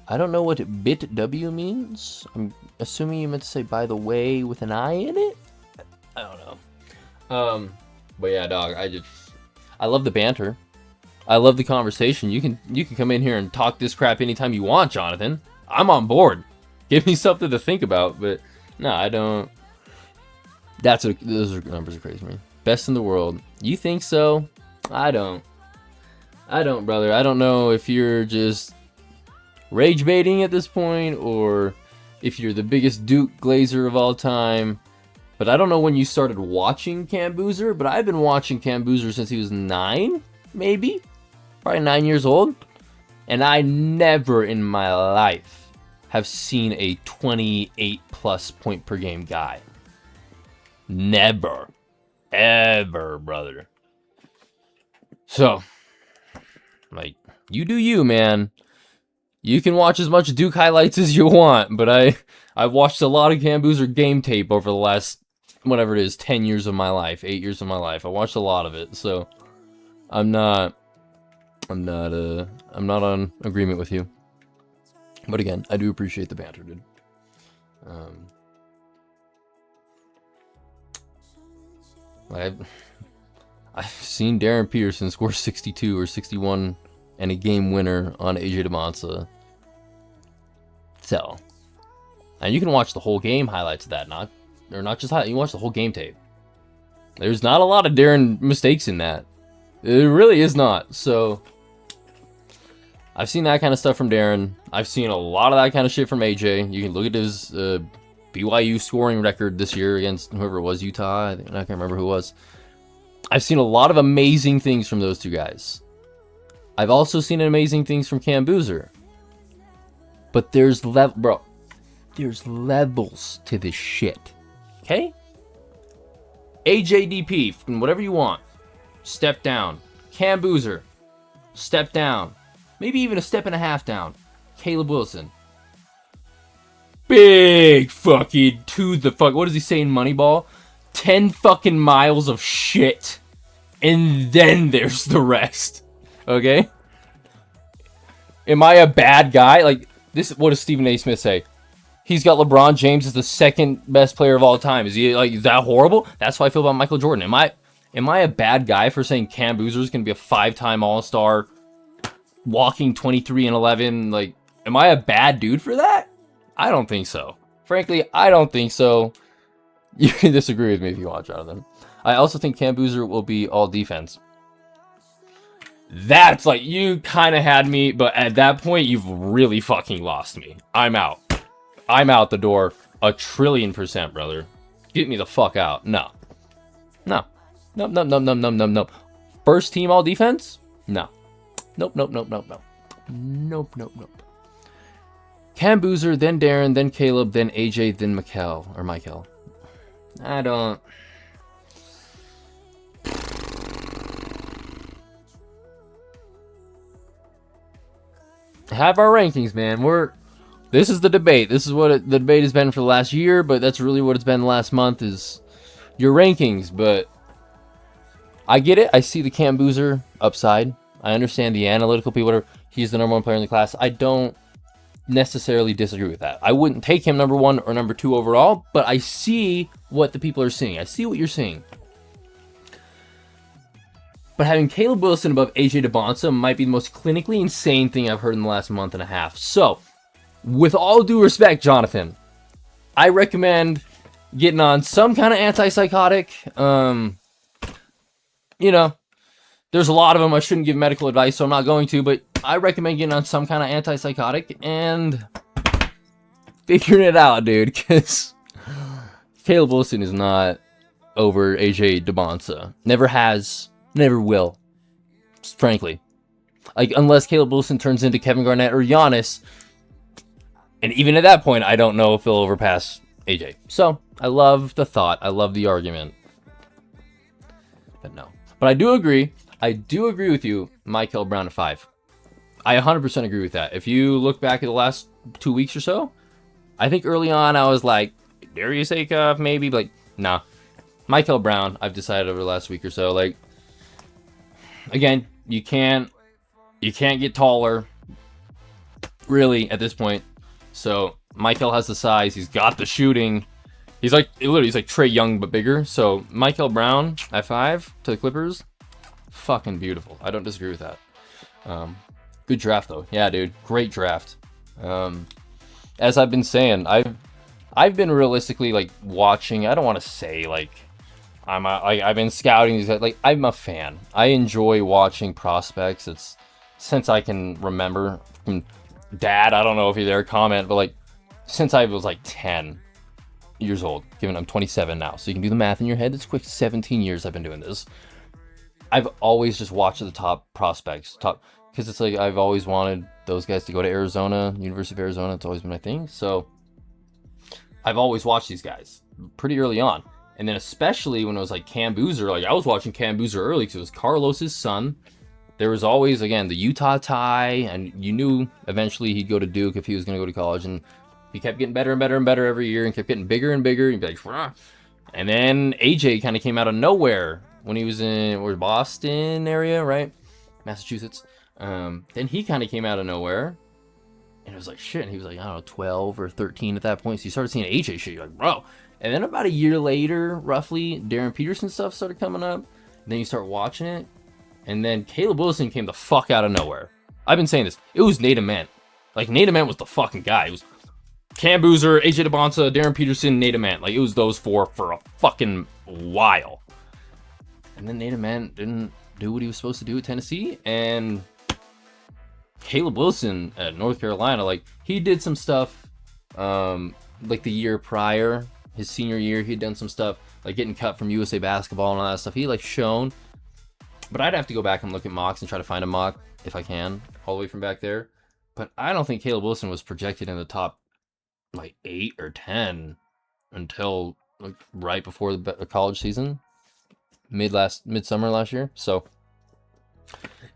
I don't know what bit W means. I'm assuming you meant to say by the way with an I in it. I don't know. But yeah, dog, I love the banter. I love the conversation. You can come in here and talk this crap anytime you want, Jonathan. I'm on board. Give me something to think about. But no, I don't. Those numbers are crazy to me. Best in the world. You think so? I don't, brother. I don't know if you're just rage baiting at this point or if you're the biggest Duke Glazer of all time. But I don't know when you started watching Cam Boozer, but I've been watching Cam Boozer since he was 9, maybe. Probably 9 years old. And I never in my life have seen a 28 plus point per game guy. Never. Ever, brother. So, like, you do you, man. You can watch as much Duke highlights as you want, but I've watched a lot of Cam Boozer game tape over the last, whatever it is, 10 years of my life, 8 years of my life. I watched a lot of it, so I'm not on agreement with you. But again, I do appreciate the banter, dude. I've seen Darren Peterson score 62 or 61 and a game winner on AJ DeMonsa. So, And you can watch the whole game highlights of that, not just highlights, you can watch the whole game tape. There's not a lot of Darren mistakes in that. It really is not. So I've seen that kind of stuff from Darren. I've seen a lot of that kind of shit from AJ. You can look at his BYU scoring record this year against whoever it was, Utah. I can't remember who it was. I've seen a lot of amazing things from those two guys. I've also seen amazing things from Cam Boozer. But there's levels to this shit. Okay? AJDP, whatever you want. Step down. Cam Boozer, step down. Maybe even a step and a half down. Caleb Wilson, big fucking to the fuck. What does he say in Moneyball? 10 fucking miles of shit. And then there's the rest. Okay? Am I a bad guy? Like, this, what does Stephen A. Smith say? He's got LeBron James as the second best player of all time. Is he like that horrible? That's how I feel about Michael Jordan. Am I a bad guy for saying Cam Boozer is going to be a 5-time All-Star, walking 23-11? Like, am I a bad dude for that? I don't think so. Frankly, I don't think so. You can disagree with me if you want, Jonathan. I also think Cam Boozer will be all defense. That's like, you kind of had me, but at that point, you've really fucking lost me. I'm out. I'm out the door 1,000,000,000%, brother. Get me the fuck out. No. No. Nope, nope, nope, nope, nope, nope, nope. First team all defense? No. Nope, nope, nope, nope, nope. Nope, nope, nope. Cam Boozer, then Darren, then Caleb, then AJ, then Michael. I don't... Have our rankings, man. This is the debate. This is what the debate has been for the last year, but that's really what it's been the last month is your rankings. But I get it. I see the Cam Boozer upside. I understand the analytical people. Whatever. He's the number one player in the class. I don't necessarily disagree with that. I wouldn't take him number 1 or number 2 overall, but I see what the people are seeing. I see what you're seeing. But having Caleb Wilson above AJ DeBonsa might be the most clinically insane thing I've heard in the last month and a half. So, with all due respect, Jonathan, I recommend getting on some kind of antipsychotic. You know, there's a lot of them. I shouldn't give medical advice, so I'm not going to, but I recommend getting on some kind of antipsychotic and figuring it out, dude, because Caleb Wilson is not over AJ DeBonsa. Never has. Never will, frankly. Like, unless Caleb Wilson turns into Kevin Garnett or Giannis. And even at that point, I don't know if he'll overpass AJ. So, I love the thought. I love the argument. But no. But I do agree. I do agree with you, Michael Brown at 5. I 100% agree with that. If you look back at the last 2 weeks or so, I think early on I was like, Darius Acuff, maybe. Like, nah. Michael Brown, I've decided over the last week or so, like, again, you can't get taller, really, at this point. So Michael has the size. He's got the shooting. He's like Trae Young but bigger. So Michael Brown at 5 to the Clippers, fucking beautiful. I don't disagree with that. Good draft though. Yeah, dude, great draft. As I've been saying, I've been realistically like watching. I don't want to say like. I've been scouting these guys. Like, I'm a fan. I enjoy watching prospects. It's since I can remember. From Dad, I don't know if you're there, comment, but like since I was like 10 years old. Given I'm 27 now, so you can do the math in your head. It's quick. 17 years I've been doing this. I've always just watched the top prospects, because it's like I've always wanted those guys to go to Arizona, University of Arizona. It's always been my thing. So I've always watched these guys pretty early on. And then especially when it was like Cam Boozer, like I was watching Cam Boozer early because it was Carlos's son. There was always, again, the Utah tie, and you knew eventually he'd go to Duke if he was going to go to college. And he kept getting better and better and better every year and kept getting bigger and bigger. You'd be like, "Rah." And then AJ kind of came out of nowhere when he was in Boston area, right? Massachusetts. Then he kind of came out of nowhere. And it was like, shit. And he was like, I don't know, 12 or 13 at that point. So you started seeing AJ shit. You're like, bro. And then about a year later, roughly, Darren Peterson stuff started coming up. And then you start watching it. And then Caleb Wilson came the fuck out of nowhere. I've been saying this. It was Nate Ament. Like, Nate Ament was the fucking guy. It was Cam Boozer, AJ DeBonta, Darren Peterson, Nate Amant. Like, it was those four for a fucking while. And then Nate Amant didn't do what he was supposed to do at Tennessee. And Caleb Wilson at North Carolina, like, he did some stuff, like, the year prior, his senior year, he had done some stuff, like, getting cut from USA Basketball and all that stuff. He, like, shown. But I'd have to go back and look at mocks and try to find a mock, if I can, all the way from back there. But I don't think Caleb Wilson was projected in the top, like, 8 or 10 until, like, right before the college season, midsummer last year. So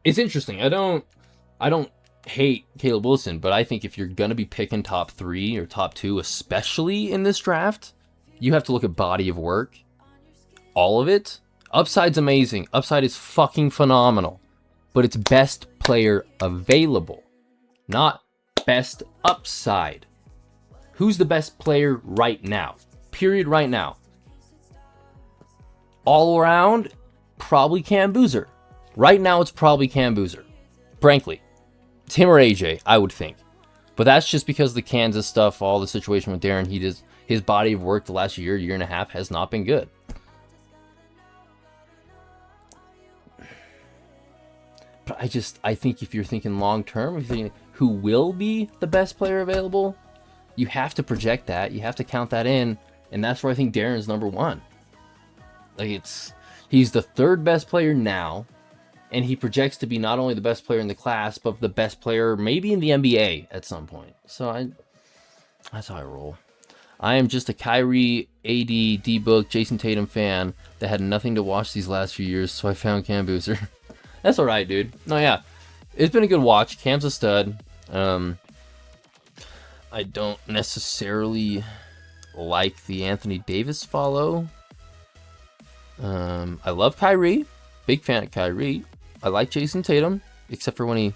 it's interesting. I don't hate Caleb Wilson, but I think if you're gonna be picking top 3 or top 2, especially in this draft, you have to look at body of work, all of it. Upside's amazing. Upside is fucking phenomenal, but it's best player available, not best upside. Who's the best player right now? Period. Right now. All around, probably Cam Boozer. Right now, it's probably Cam Boozer. Frankly, it's him or AJ, I would think. But that's just because the Kansas stuff, all the situation with Darren, his body of work the last year and a half has not been good. But I think if you're thinking long term, if you're thinking who will be the best player available, you have to project that. You have to count that in, and that's where I think Darren's number 1. Like, he's the 3rd best player now, and he projects to be not only the best player in the class, but the best player maybe in the NBA at some point. So that's how I roll. I am just a Kyrie, AD, D-Book, Jason Tatum fan that had nothing to watch these last few years, so I found Cam Boozer. That's all right, dude. No, yeah. It's been a good watch. Cam's a stud. I don't necessarily like the Anthony Davis follow. I love Kyrie. Big fan of Kyrie. I like Jason Tatum, except for when he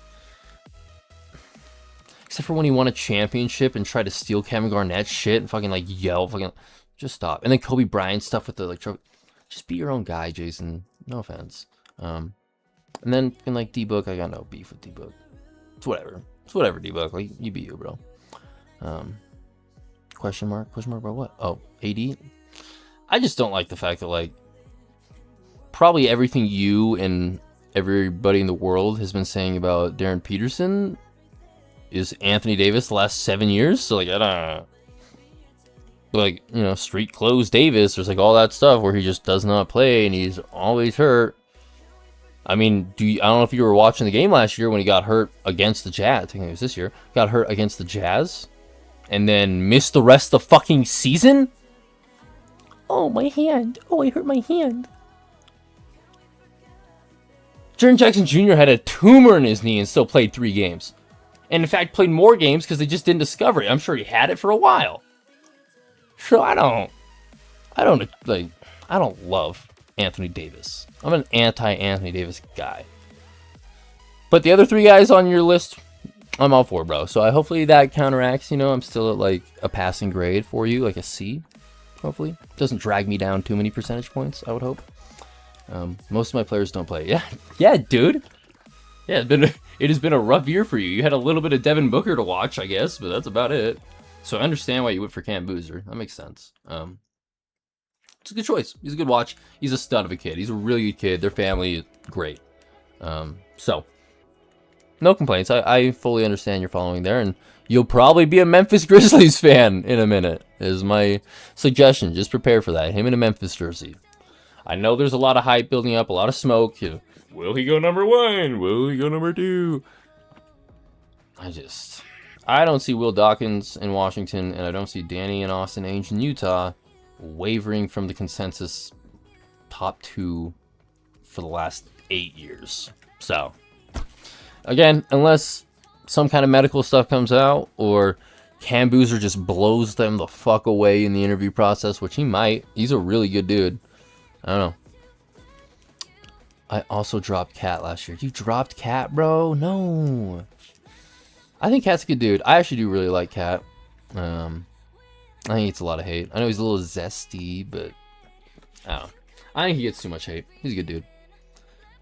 won a championship and tried to steal Kevin Garnett's shit and fucking, like, yell, fucking, just stop. And then Kobe Bryant stuff with the, like, just be your own guy, Jason. No offense. And then in, like, D-Book, I got no beef with D-Book. It's whatever, D-Book. Like, you be you, bro. Question mark about what? Oh, AD? I just don't like the fact that, like, probably everything you and everybody in the world has been saying about Darren Peterson is Anthony Davis the last 7 years. So, like, I don't know. Like, you know, street clothes Davis, there's, like, all that stuff where he just does not play and he's always hurt. I mean, I don't know if you were watching the game last year when he got hurt against the Jazz. I think it was this year. Got hurt against the Jazz and then missed the rest of the fucking season. Oh, my hand. Oh, I hurt my hand. Jaren Jackson Jr. had a tumor in his knee and still played 3 games. And in fact, played more games because they just didn't discover it. I'm sure he had it for a while. So I don't love Anthony Davis. I'm an anti-Anthony Davis guy. But the other 3 guys on your list, I'm all for, bro. So hopefully that counteracts, you know, I'm still at, like, a passing grade for you, like a C, hopefully. Doesn't drag me down too many percentage points, I would hope. Most of my players don't play. Yeah, dude. Yeah, it has been a rough year for you. You had a little bit of Devin Booker to watch, I guess, but that's about it. So I understand why you went for Cam Boozer. That makes sense. It's a good choice. He's a good watch. He's a stud of a kid. He's a really good kid. Their family is great. So no complaints. I fully understand you're following there, and you'll probably be a Memphis Grizzlies fan in a minute, is my suggestion. Just prepare for that. Him in a Memphis jersey. I know there's a lot of hype building up, a lot of smoke. Will he go number 1? Will he go number 2? I don't see Will Dawkins in Washington, and I don't see Danny and Austin Ainge in Utah wavering from the consensus top 2 for the last 8 years. So, again, unless some kind of medical stuff comes out, or Cam Boozer just blows them the fuck away in the interview process, which he might. He's a really good dude. I don't know. I also dropped Cat last year. You dropped Cat, bro? No. I think Cat's a good dude. I actually do really like Cat. I think it's a lot of hate. I know he's a little zesty, but I don't know. I think he gets too much hate. He's a good dude.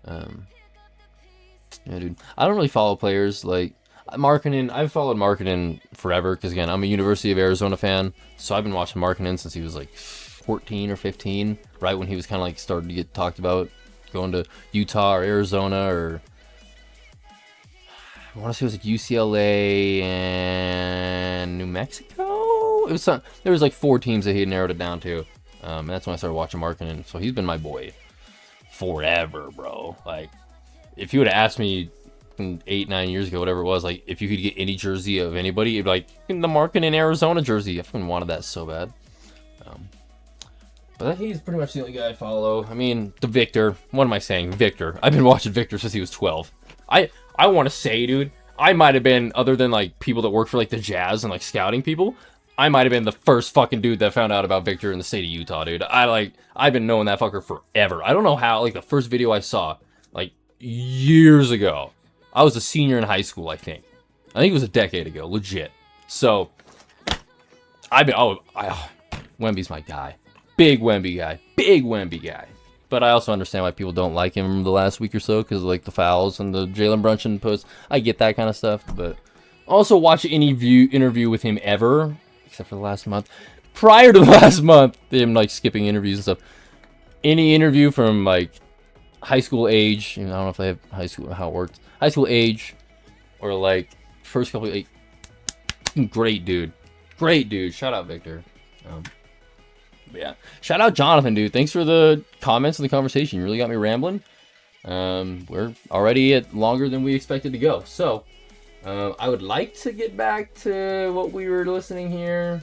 Yeah, dude. I don't really follow players. Like, Markkanen, I've followed Markkanen forever because, again, I'm a University of Arizona fan. So I've been watching Markkanen since he was like 14 or 15, right when he was kind of like starting to get talked about going to Utah or Arizona, or I want to say it was like UCLA and New Mexico. It was there was like 4 teams that he had narrowed it down to, and that's when I started watching Markkanen. So he's been my boy forever, bro. Like, if you would have asked me 8-9 years ago, whatever it was, like if you could get any jersey of anybody, it'd be like the Markkanen Arizona jersey. I fucking wanted that so bad. But he's pretty much the only guy I follow. I mean, the Victor. What am I saying? Victor. I've been watching Victor since he was 12. I want to say, dude, I might have been, other than like people that work for like the Jazz and like scouting people, I might have been the first fucking dude that found out about Victor in the state of Utah, dude. I've been knowing that fucker forever. I don't know how. Like the first video I saw, like years ago, I was a senior in high school. I think it was a decade ago, legit. So I've been. Wemby's my guy. Big Wemby guy. But I also understand why people don't like him the last week or so, because of like the fouls and the Jalen Brunson posts. I get that kind of stuff, but also watch any interview with him ever, except for the last month. Prior to the last month, him like skipping interviews and stuff. Any interview from like high school age, I don't know if they have high school, how it works. High school age, or like first couple, like, great dude. Shout out Victor. Yeah, shout out Jonathan, dude. Thanks for the comments and the conversation. You really got me rambling. We're already at longer than we expected to go. So, I would like to get back to what we were listening here.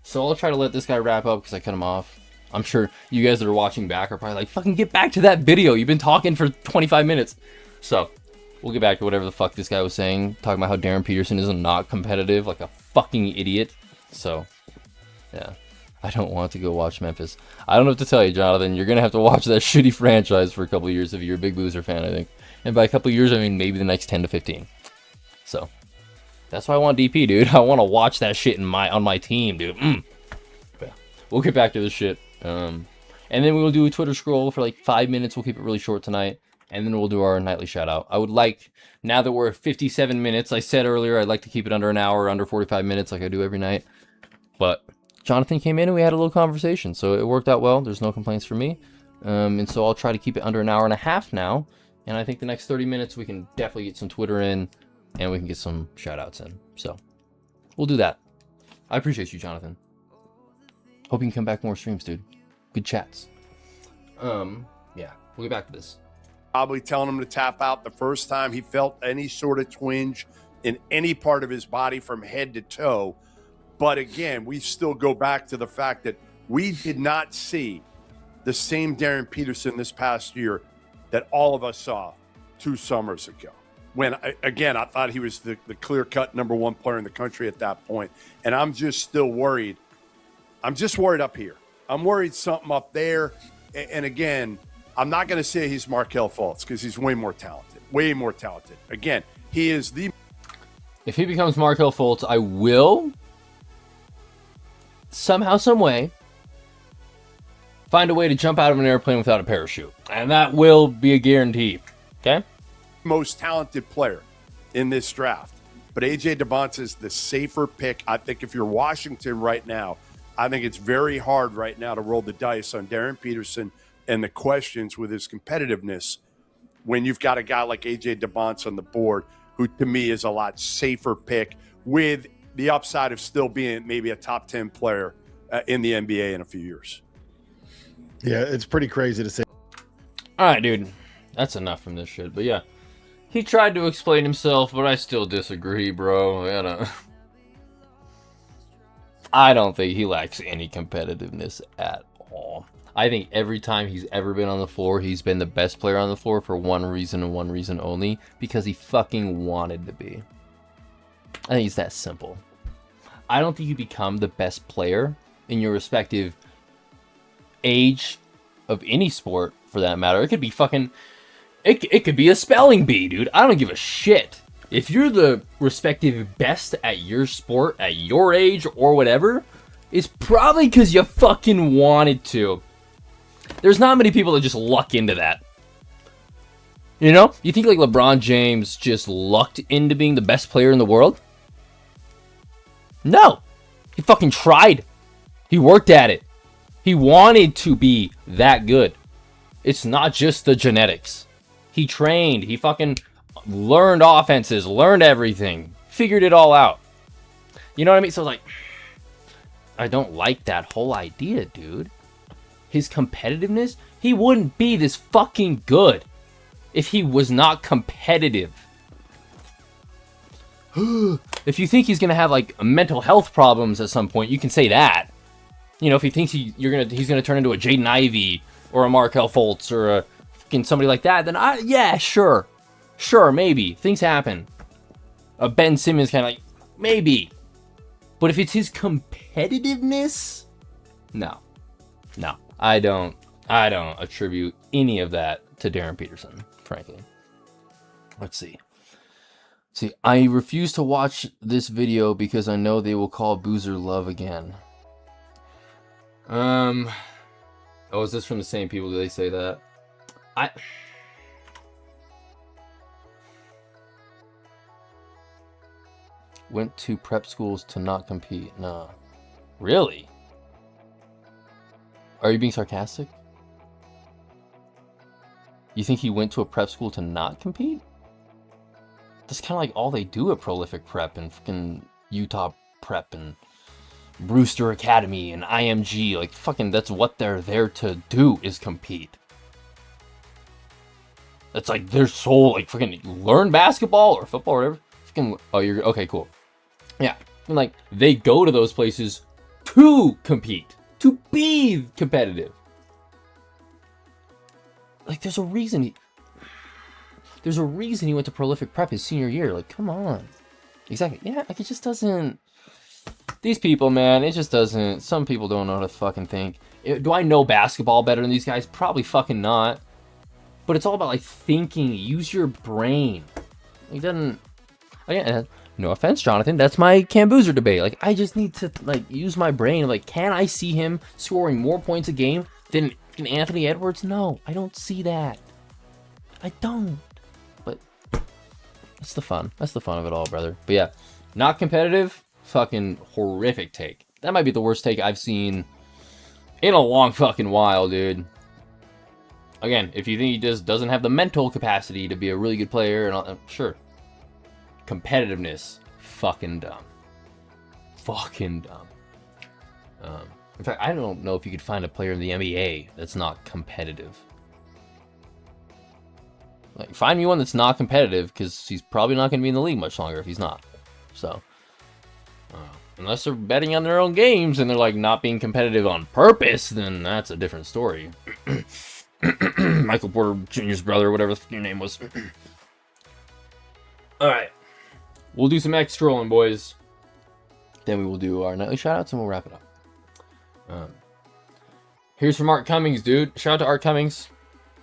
So I'll try to let this guy wrap up because I cut him off. I'm sure you guys that are watching back are probably like, fucking get back to that video. You've been talking for 25 minutes. So, we'll get back to whatever the fuck this guy was saying. Talking about how Darren Peterson is not competitive, like a fucking idiot. So, yeah. I don't want to go watch Memphis. I don't know what to tell you, Jonathan. You're going to have to watch that shitty franchise for a couple of years if you're a big Boozer fan, I think. And by a couple of years, I mean maybe the next 10 to 15. So, that's why I want DP, dude. I want to watch that shit on my team, dude. Yeah. We'll get back to this shit. And then we'll do a Twitter scroll for like 5 minutes. We'll keep it really short tonight. And then we'll do our nightly shout out. I would like, now that we're at 57 minutes, I said earlier I'd like to keep it under an hour, under 45 minutes like I do every night. But Jonathan came in and we had a little conversation, so it worked out well. There's no complaints from me. And so I'll try to keep it under an hour and a half now. And I think the next 30 minutes we can definitely get some Twitter in and we can get some shout outs in. So we'll do that. I appreciate you, Jonathan. Hope you can come back more streams, dude. Good chats. Yeah, we'll get back to this. Probably telling him to tap out the first time he felt any sort of twinge in any part of his body from head to toe. But again, we still go back to the fact that we did not see the same Darren Peterson this past year that all of us saw 2 summers ago. When, again, I thought he was the clear-cut number 1 player in the country at that point. And I'm just still worried. I'm just worried up here. I'm worried something up there. And again, I'm not going to say he's Markelle Fultz because he's way more talented. Again, he is the... If he becomes Markelle Fultz, I will... somehow, some way, find a way to jump out of an airplane without a parachute. And that will be a guarantee. Okay? Most talented player in this draft. But A.J. DeBonta is the safer pick. I think if you're Washington right now, I think it's very hard right now to roll the dice on Darren Peterson and the questions with his competitiveness when you've got a guy like A.J. DeBonta on the board, who to me is a lot safer pick with the upside of still being maybe a top 10 player in the NBA in a few years. Yeah, it's pretty crazy to say. All right, dude. That's enough from this shit. But yeah, he tried to explain himself, but I still disagree, bro. I don't think he lacks any competitiveness at all. I think every time he's ever been on the floor, he's been the best player on the floor for one reason and one reason only, because he fucking wanted to be. I think it's that simple. I don't think you become the best player in your respective age of any sport, for that matter. It could be fucking... It could be a spelling bee, dude. I don't give a shit. If you're the respective best at your sport, at your age, or whatever, it's probably because you fucking wanted to. There's not many people that just luck into that. You know? You think like LeBron James just lucked into being the best player in the world? No. He fucking tried. He worked at it. He wanted to be that good. It's not just the genetics. He trained. He fucking learned offenses, learned everything, figured it all out. You know what I mean? So like, I don't like that whole idea, dude. His competitiveness, he wouldn't be this fucking good if he was not competitive. If you think he's gonna have like mental health problems at some point, you can say that. You know, if he thinks he's gonna turn into a Jaden Ivey or a Markelle Fultz or a fucking somebody like that, then yeah, sure, maybe things happen. A Ben Simmons kind of like maybe, but if it's his competitiveness, no, I don't attribute any of that to Darren Peterson, frankly. Let's see. I refuse to watch this video because I know they will call Boozer love again. Oh, is this from the same people? Do they say that? Went to prep schools to not compete. No. Really? Are you being sarcastic? You think he went to a prep school to not compete? That's kind of like all they do at Prolific Prep and fucking Utah Prep and Brewster Academy and IMG. Like, fucking, that's what they're there to do, is compete. That's like their sole, like, fucking learn basketball or football or whatever. Fucking, oh, you're, okay, cool. Yeah. And, like, they go to those places to compete, to be competitive. Like, there's a reason he went to Prolific Prep his senior year. Like, come on. Exactly. Yeah, like, it just doesn't... These people, man, it just doesn't... Some people don't know how to fucking think. Do I know basketball better than these guys? Probably fucking not. But it's all about, like, thinking. Use your brain. It doesn't... Again, no offense, Jonathan. That's my Cam Boozer debate. Like, I just need to, like, use my brain. Like, can I see him scoring more points a game than Anthony Edwards? No, I don't see that. I don't. But that's the fun. That's the fun of it all, brother. But yeah, not competitive. Fucking horrific take. That might be the worst take I've seen in a long fucking while, dude. Again, if you think he just doesn't have the mental capacity to be a really good player, and all, sure. Competitiveness, fucking dumb. Fucking dumb. In fact, I don't know if you could find a player in the NBA that's not competitive. Like, find me one that's not competitive, because he's probably not going to be in the league much longer if he's not. So, unless they're betting on their own games and they're, like, not being competitive on purpose, then that's a different story. Michael Porter Jr.'s brother, whatever your name was. Alright. We'll do some X trolling, boys. Then we will do our nightly shoutouts and we'll wrap it up. Here's from Art Cummings, dude. Shout out to Art Cummings.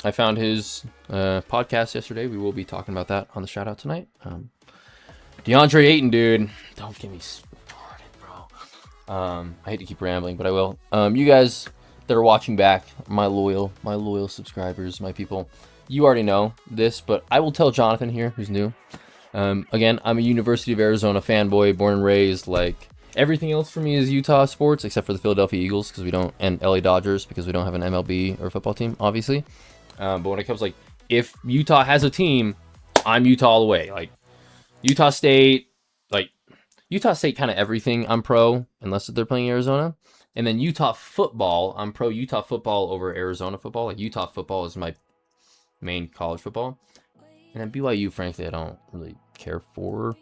I found his podcast yesterday. We will be talking about that on the shout out tonight. DeAndre Ayton, dude. Don't get me started, bro. I hate to keep rambling, but I will. You guys that are watching back, my loyal subscribers, my people, you already know this, but I will tell Jonathan here, who's new. Again, I'm a University of Arizona fanboy, born and raised. Like, everything else for me is Utah sports, except for the Philadelphia Eagles, because we don't, and LA Dodgers, because we don't have an MLB or football team, obviously. But when it comes, like, if Utah has a team, I'm Utah all the way. Like, Utah State kind of everything, I'm pro, unless they're playing Arizona. And then Utah football, I'm pro Utah football over Arizona football. Like, Utah football is my main college football. And then BYU, frankly, I don't really care for.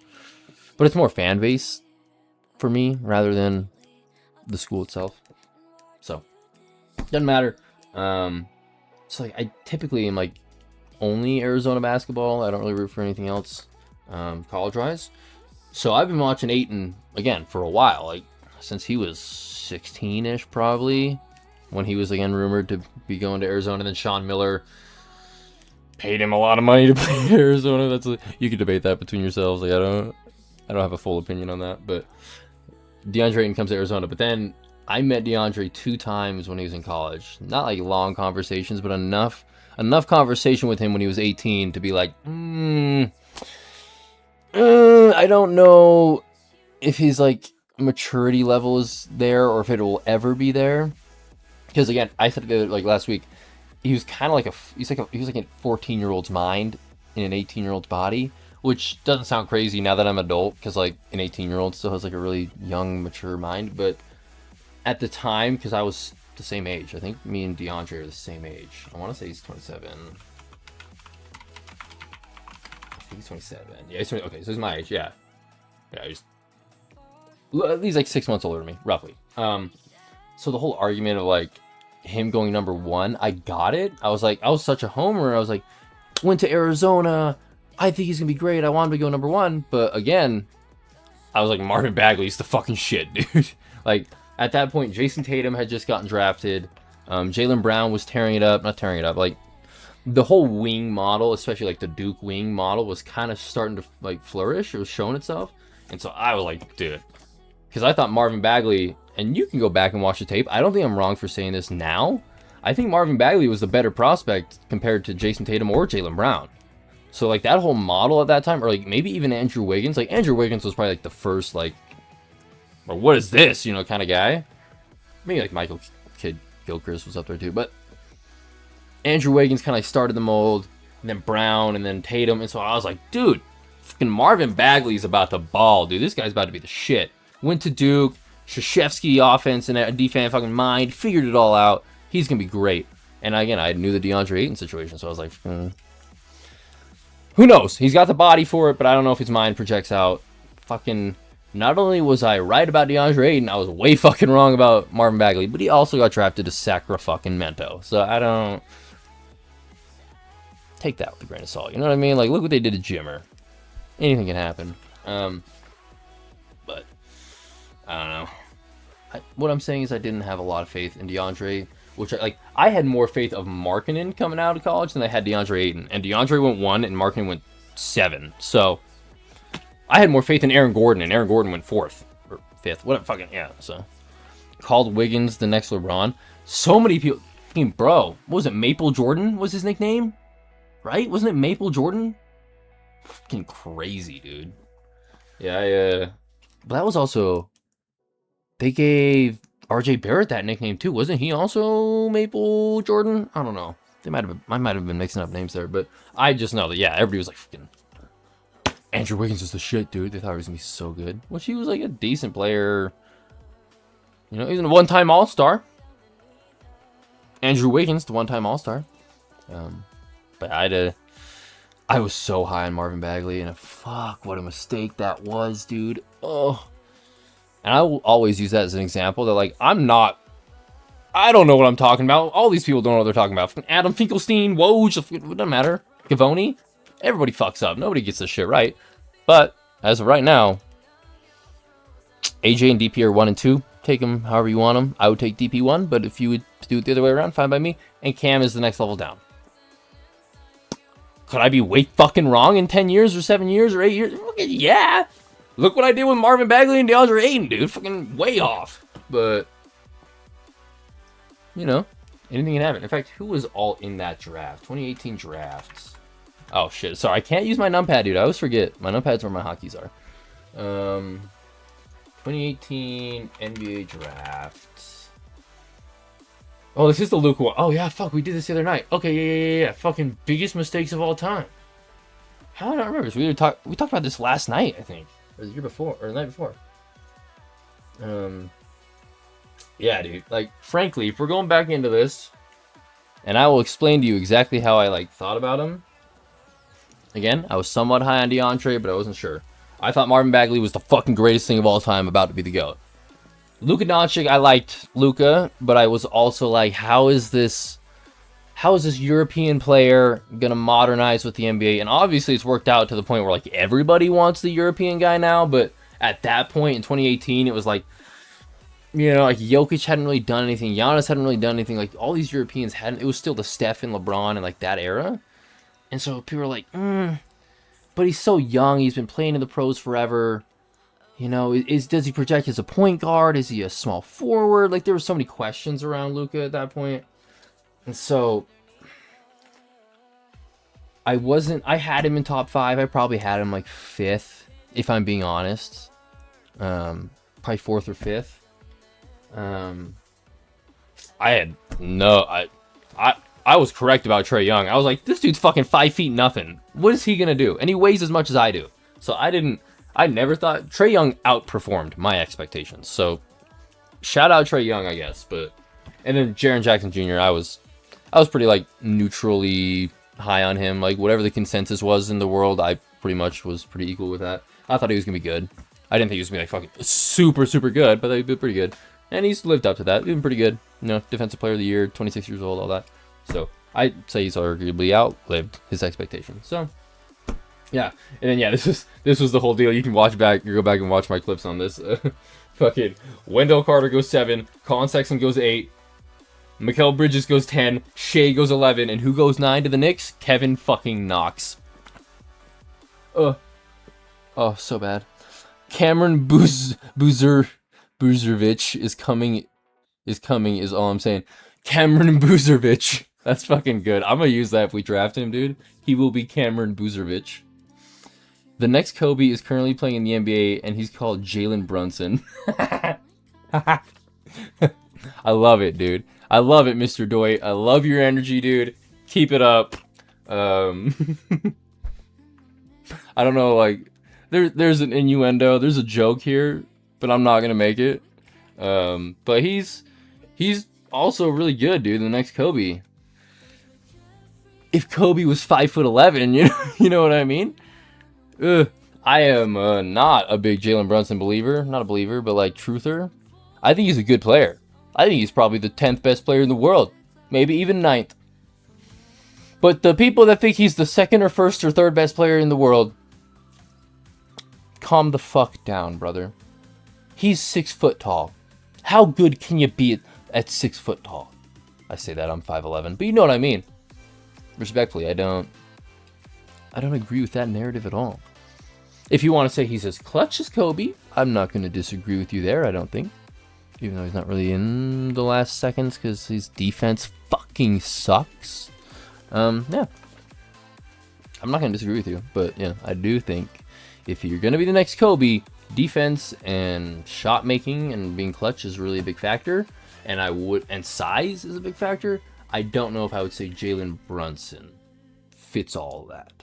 But it's more fan base for me rather than the school itself. So, doesn't matter. So, like, I typically am, like, only Arizona basketball. I don't really root for anything else college-wise. So, I've been watching Ayton, again, for a while. Like, since he was 16-ish, probably. When he was, again, rumored to be going to Arizona. Then Sean Miller paid him a lot of money to play in Arizona. You could debate that between yourselves. Like, I don't have a full opinion on that. But DeAndre Ayton comes to Arizona. But then I met DeAndre 2 times when he was in college. Not like long conversations, but enough conversation with him when he was 18 to be like, I don't know if his like maturity level is there or if it will ever be there. Because again, I said like last week, he was kind of like he was like a 14-year-old's mind in an 18-year-old's body, which doesn't sound crazy now that I'm an adult, because like an 18-year-old still has like a really young, mature mind. But at the time, because I was the same age, I think me and DeAndre are the same age. I want to say he's 27. I think he's 27. Yeah, he's 20, okay, so he's my age. Yeah, he's like 6 months older than me, roughly. So the whole argument of like him going number 1, I got it. I was such a homer. I was like, went to Arizona. I think he's gonna be great. I want him to go number 1. But again, I was like, Marvin Bagley's the fucking shit, dude. Like at that point, Jason Tatum had just gotten drafted. Jaylen Brown was not tearing it up. Like the whole wing model, especially like the Duke wing model, was kind of starting to like flourish. It was showing itself. And so I was like, dude, because I thought Marvin Bagley, and you can go back and watch the tape. I don't think I'm wrong for saying this now. I think Marvin Bagley was the better prospect compared to Jason Tatum or Jaylen Brown. So like that whole model at that time, or like maybe even Andrew Wiggins. Like Andrew Wiggins was probably like the first like, or what is this, kind of guy. Maybe like Michael Gilchrist was up there too, but Andrew Wiggins kind of like started the mold, and then Brown, and then Tatum, and so I was like, dude, fucking Marvin Bagley's about to ball, dude. This guy's about to be the shit. Went to Duke, Krzyzewski offense and defense fucking mind, figured it all out. He's gonna be great. And again, I knew the DeAndre Ayton situation, so I was like, who knows? He's got the body for it, but I don't know if his mind projects out. Fucking, not only was I right about DeAndre Ayton, I was way fucking wrong about Marvin Bagley, but he also got drafted to Sacramento. So I don't take that with a grain of salt. You know what I mean? Like, look what they did to Jimmer. Anything can happen. But I don't know. What I'm saying is I didn't have a lot of faith in DeAndre, which I had more faith of Markkanen coming out of college than I had DeAndre Ayton. And DeAndre went 1 and Markkanen went 7. So I had more faith in Aaron Gordon, and Aaron Gordon went 4th or 5th. What fucking, yeah. So called Wiggins the next LeBron. So many people, bro, what was it? Maple Jordan was his nickname? Right? Wasn't it Maple Jordan? Fucking crazy, dude. Yeah, but that was also, they gave RJ Barrett that nickname too. Wasn't he also Maple Jordan? I don't know. I might have been mixing up names there, but I just know that, yeah, everybody was like, fucking Andrew Wiggins is the shit, dude. They thought he was gonna be so good. Which he was like a decent player. He's a one-time All-Star. Andrew Wiggins, the one-time All-Star. But I was so high on Marvin Bagley, and fuck, what a mistake that was, dude. Oh. And I will always use that as an example that, like, I don't know what I'm talking about. All these people don't know what they're talking about. Adam Finkelstein, Woj, it doesn't matter. Gavoni, everybody fucks up. Nobody gets this shit right. But as of right now, AJ and DP are 1 and 2. Take them however you want them. I would take DP 1, but if you would do it the other way around, fine by me. And Cam is the next level down. Could I be way fucking wrong in 10 years or 7 years or 8 years? Yeah. Look what I did with Marvin Bagley and DeAndre Ayton, dude. Fucking way off. But, anything can happen. In fact, who was all in that draft? 2018 drafts. Oh, shit. Sorry, I can't use my numpad, dude. I always forget. My numpads where my hotkeys are. 2018 NBA drafts. Oh, this is the Luka one. Oh, yeah, fuck. We did this the other night. Okay, yeah. Fucking biggest mistakes of all time. How did I remember this? We talked about this last night, I think. Or the year before, or the night before. Yeah, dude. Like, frankly, if we're going back into this, and I will explain to you exactly how I, thought about him. Again, I was somewhat high on DeAndre, but I wasn't sure. I thought Marvin Bagley was the fucking greatest thing of all time, about to be the GOAT. Luka Doncic, I liked Luka, but I was also like, how is this European player gonna modernize with the NBA? And obviously it's worked out to the point where everybody wants the European guy now, but at that point in 2018 it was Jokic hadn't really done anything, Giannis hadn't really done anything, all these Europeans hadn't. It was still the Steph and LeBron and that era. And so people were like, but he's so young, he's been playing in the pros forever. You know, does he project as a point guard? Is he a small forward? Like, there were so many questions around Luka at that point. And so I had him in top 5. I probably had him like 5th, if I'm being honest. Probably 4th or 5th. I was correct about Trae Young. I was like, this dude's fucking 5 feet nothing. What is he gonna do? And he weighs as much as I do. So I never thought Trae Young outperformed my expectations. So shout out Trae Young, I guess. And then Jaren Jackson Jr. I was pretty like neutrally high on him. Like whatever the consensus was in the world, I pretty much was pretty equal with that. I thought he was gonna be good. I didn't think he was gonna be like fucking super, super good, but he'd be pretty good. And he's lived up to that. He's been pretty good. You know, defensive player of the year, 26 years old, all that. So I'd say he's arguably outlived his expectations. So yeah. And then yeah, this was the whole deal. You can go back and watch my clips on this. Fucking Wendell Carter goes 7, Colin Sexton goes 8, Mikal Bridges goes 10, Shea goes 11, and who goes 9 to the Knicks? Kevin fucking Knox. Oh, so bad. Cameron Buzervich is coming is all I'm saying. Cameron Buzervich. That's fucking good. I'm gonna use that if we draft him, dude. He will be Cameron Buzervich. The next Kobe is currently playing in the NBA, and he's called Jalen Brunson. I love it, dude. I love it, Mr. Doit. I love your energy, dude. Keep it up. I don't know, like, there's an innuendo. There's a joke here, but I'm not gonna make it. But he's also really good, dude. The next Kobe. If Kobe was 5'11", you know what I mean? I am not a big Jalen Brunson believer. Not a believer, but like truther. I think he's a good player. I think he's probably the 10th best player in the world. Maybe even 9th. But the people that think he's the 2nd or 1st or 3rd best player in the world, calm the fuck down, brother. He's 6 foot tall. How good can you be at 6 foot tall? I say that, I'm 5'11", but you know what I mean. Respectfully, I don't agree with that narrative at all. If you want to say he's as clutch as Kobe, I'm not going to disagree with you there, I don't think. Even though he's not really in the last seconds because his defense fucking sucks. Yeah. I'm not going to disagree with you, but yeah, I do think if you're going to be the next Kobe, defense and shot making and being clutch is really a big factor. And size is a big factor. I don't know if I would say Jalen Brunson fits all of that.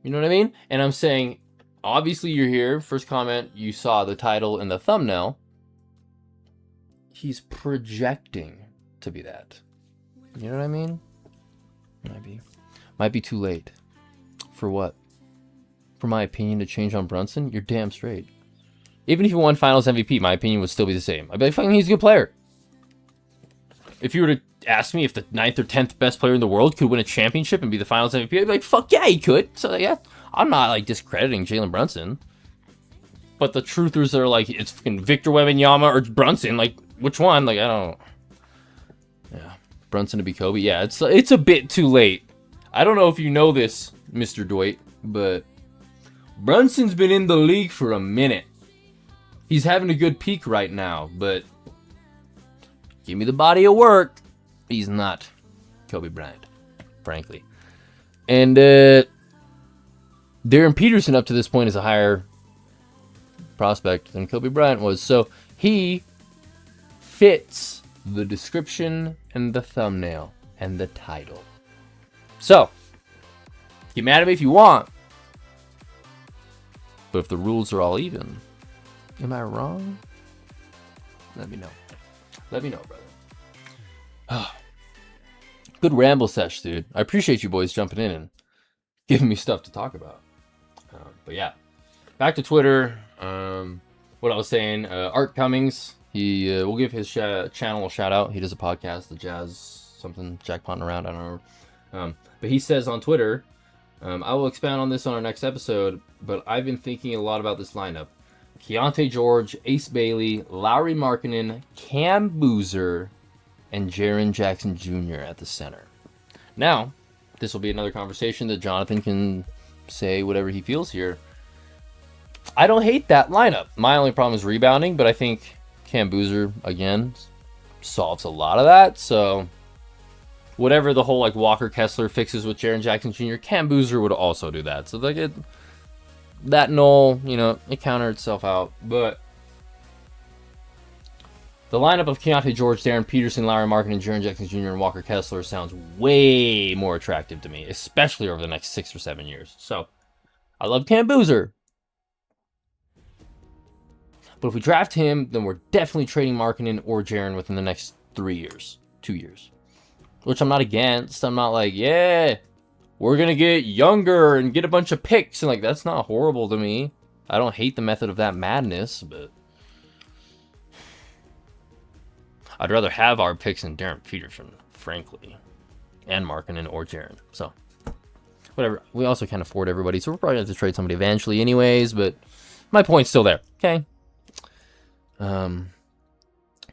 You know what I mean? And I'm saying, obviously you're here. First comment, you saw the title and the thumbnail. He's projecting to be that. You know what I mean? Might be too late. For what? For my opinion to change on Brunson? You're damn straight. Even if you won Finals MVP, my opinion would still be the same. I'd be like, fucking, he's a good player. If you were to ask me if the 9th or 10th best player in the world could win a championship and be the Finals MVP, I'd be like, fuck yeah, he could. So yeah, I'm not like discrediting Jalen Brunson. But the truthers are like, it's fucking Victor Wembanyama or Brunson. Like, which one? Like, I don't. Yeah, Brunson to be Kobe. Yeah, it's a bit too late. I don't know if you know this, Mr. Doit, but Brunson's been in the league for a minute. He's having a good peak right now, but give me the body of work. He's not Kobe Bryant, frankly. And Darren Peterson up to this point is a higher prospect than Kobe Bryant was. So he fits the description and the thumbnail and the title. So, get mad at me if you want. But if the rules are all even, am I wrong? Let me know. Let me know, brother. Good ramble sesh, dude. I appreciate you boys jumping in and giving me stuff to talk about. But yeah, back to Twitter. What I was saying, Art Cummings, he will give his channel a shout out. He does a podcast, the Jazz something, jackpotting around, I don't know. But he says on Twitter, I will expound on this on our next episode, but I've been thinking a lot about this lineup. Keontae George, Ace Bailey, Lauri Markkanen, Cam Boozer, and Jaren Jackson Jr. at the center. Now, this will be another conversation that Jonathan can say whatever he feels here. I don't hate that lineup. My only problem is rebounding, but I think Cam Boozer, again, solves a lot of that. So whatever the whole like Walker Kessler fixes with Jaren Jackson Jr., Cam Boozer would also do that. So like that null, you know, it countered itself out. But the lineup of Keontae George, Darren Peterson, Larry Markin, and Jaren Jackson Jr. and Walker Kessler sounds way more attractive to me, especially over the next 6 or 7 years. So I love Cam Boozer. But if we draft him, then we're definitely trading Markkanen or Jaren within the next 3 years, 2 years. Which I'm not against. I'm not like, yeah, we're going to get younger and get a bunch of picks. And like, that's not horrible to me. I don't hate the method of that madness, but I'd rather have our picks than Darren Peterson, frankly. And Markkanen or Jaren. So, whatever. We also can't afford everybody, so we're probably going to have to trade somebody eventually anyways, but my point's still there. Okay.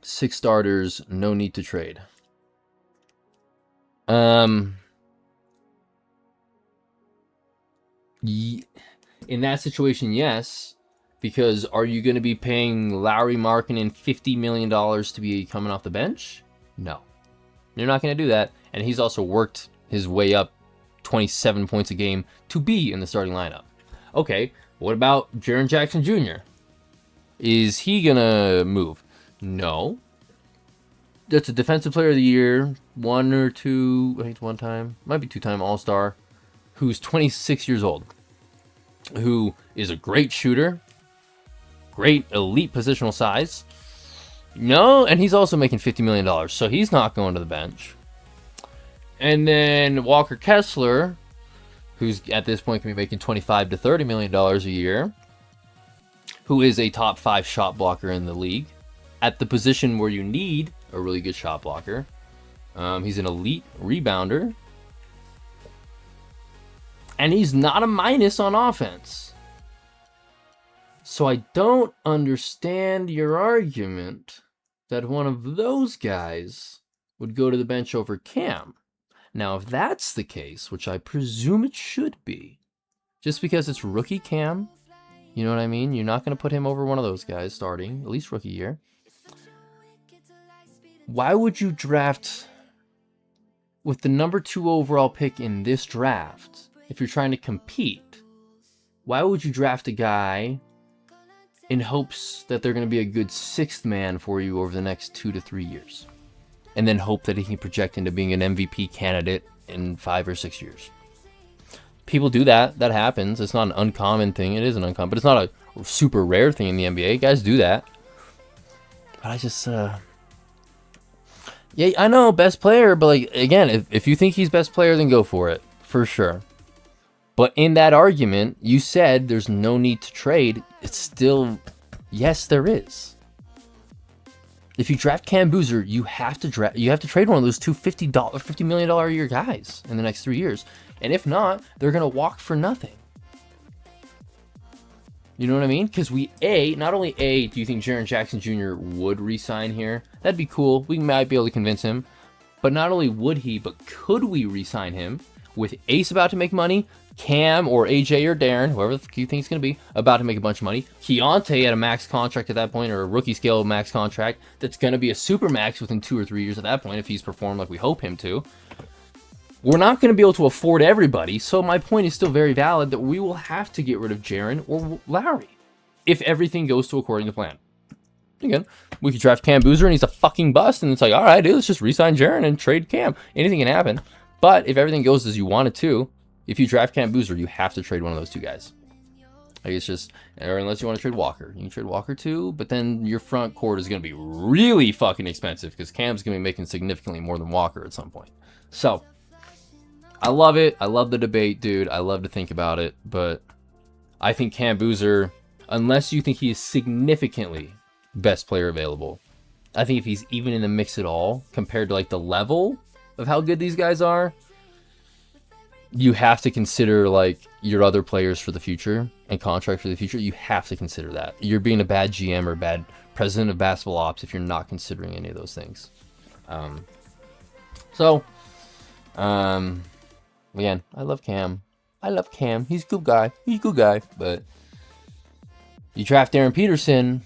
6 starters, no need to trade. In that situation, yes, because are you going to be paying Lowry Markkanen $50 million to be coming off the bench? No, you're not going to do that. And he's also worked his way up 27 points a game to be in the starting lineup. Okay, what about Jaren Jackson Jr.? Is he going to move? No. That's a defensive player of the year, 1 or 2, I think 1 time, might be 2-time All-Star, who's 26 years old, who is a great shooter, great elite positional size. No, and he's also making $50 million, so he's not going to the bench. And then Walker Kessler, who's at this point can be making $25 to $30 million a year, who is a top 5 shot blocker in the league, at the position where you need a really good shot blocker. He's an elite rebounder. And he's not a minus on offense. So I don't understand your argument that one of those guys would go to the bench over Cam. Now, if that's the case, which I presume it should be, just because it's rookie Cam, you know what I mean? You're not going to put him over one of those guys starting, at least rookie year. Why would you draft with the number 2 overall pick in this draft? If you're trying to compete, why would you draft a guy in hopes that they're going to be a good 6th man for you over the next 2 to 3 years? And then hope that he can project into being an MVP candidate in 5 or 6 years. People do that. That happens. It's not an uncommon thing. It is an uncommon, but it's not a super rare thing in the NBA. Guys do that. But I just, yeah, I know, best player, but like, again, if you think he's best player, then go for it, for sure. But in that argument, you said there's no need to trade. It's still, yes, there is. If you draft Cam Boozer, you have to trade one of those two $50 million a year guys in the next 3 years. And if not, they're gonna walk for nothing. You know what I mean? Because not only do you think Jaren Jackson Jr. would re-sign here? That'd be cool. We might be able to convince him. But not only would he, but could we re-sign him with Ace about to make money, Cam or AJ or Darren, whoever you think it's going to be, about to make a bunch of money, Keontae at a max contract at that point, or a rookie scale max contract that's going to be a super max within 2 or 3 years at that point if he's performed like we hope him to. We're not going to be able to afford everybody, so my point is still very valid that we will have to get rid of Jaren or Lowry if everything goes to according to plan. Again, we could draft Cam Boozer and he's a fucking bust, and it's like, all right, dude, let's just re-sign Jaren and trade Cam. Anything can happen. But if everything goes as you want it to, if you draft Cam Boozer, you have to trade one of those 2 guys. Like, it's just, or unless you want to trade Walker. You can trade Walker too, but then your front court is going to be really fucking expensive because Cam's going to be making significantly more than Walker at some point. So, I love it. I love the debate, dude. I love to think about it, but I think Cam Boozer, unless you think he is significantly best player available, I think if he's even in the mix at all, compared to like the level of how good these guys are, you have to consider like your other players for the future and contract for the future. You have to consider that. You're being a bad GM or bad president of basketball ops if you're not considering any of those things. Again, I love Cam. He's a good guy. But You draft Darren Peterson,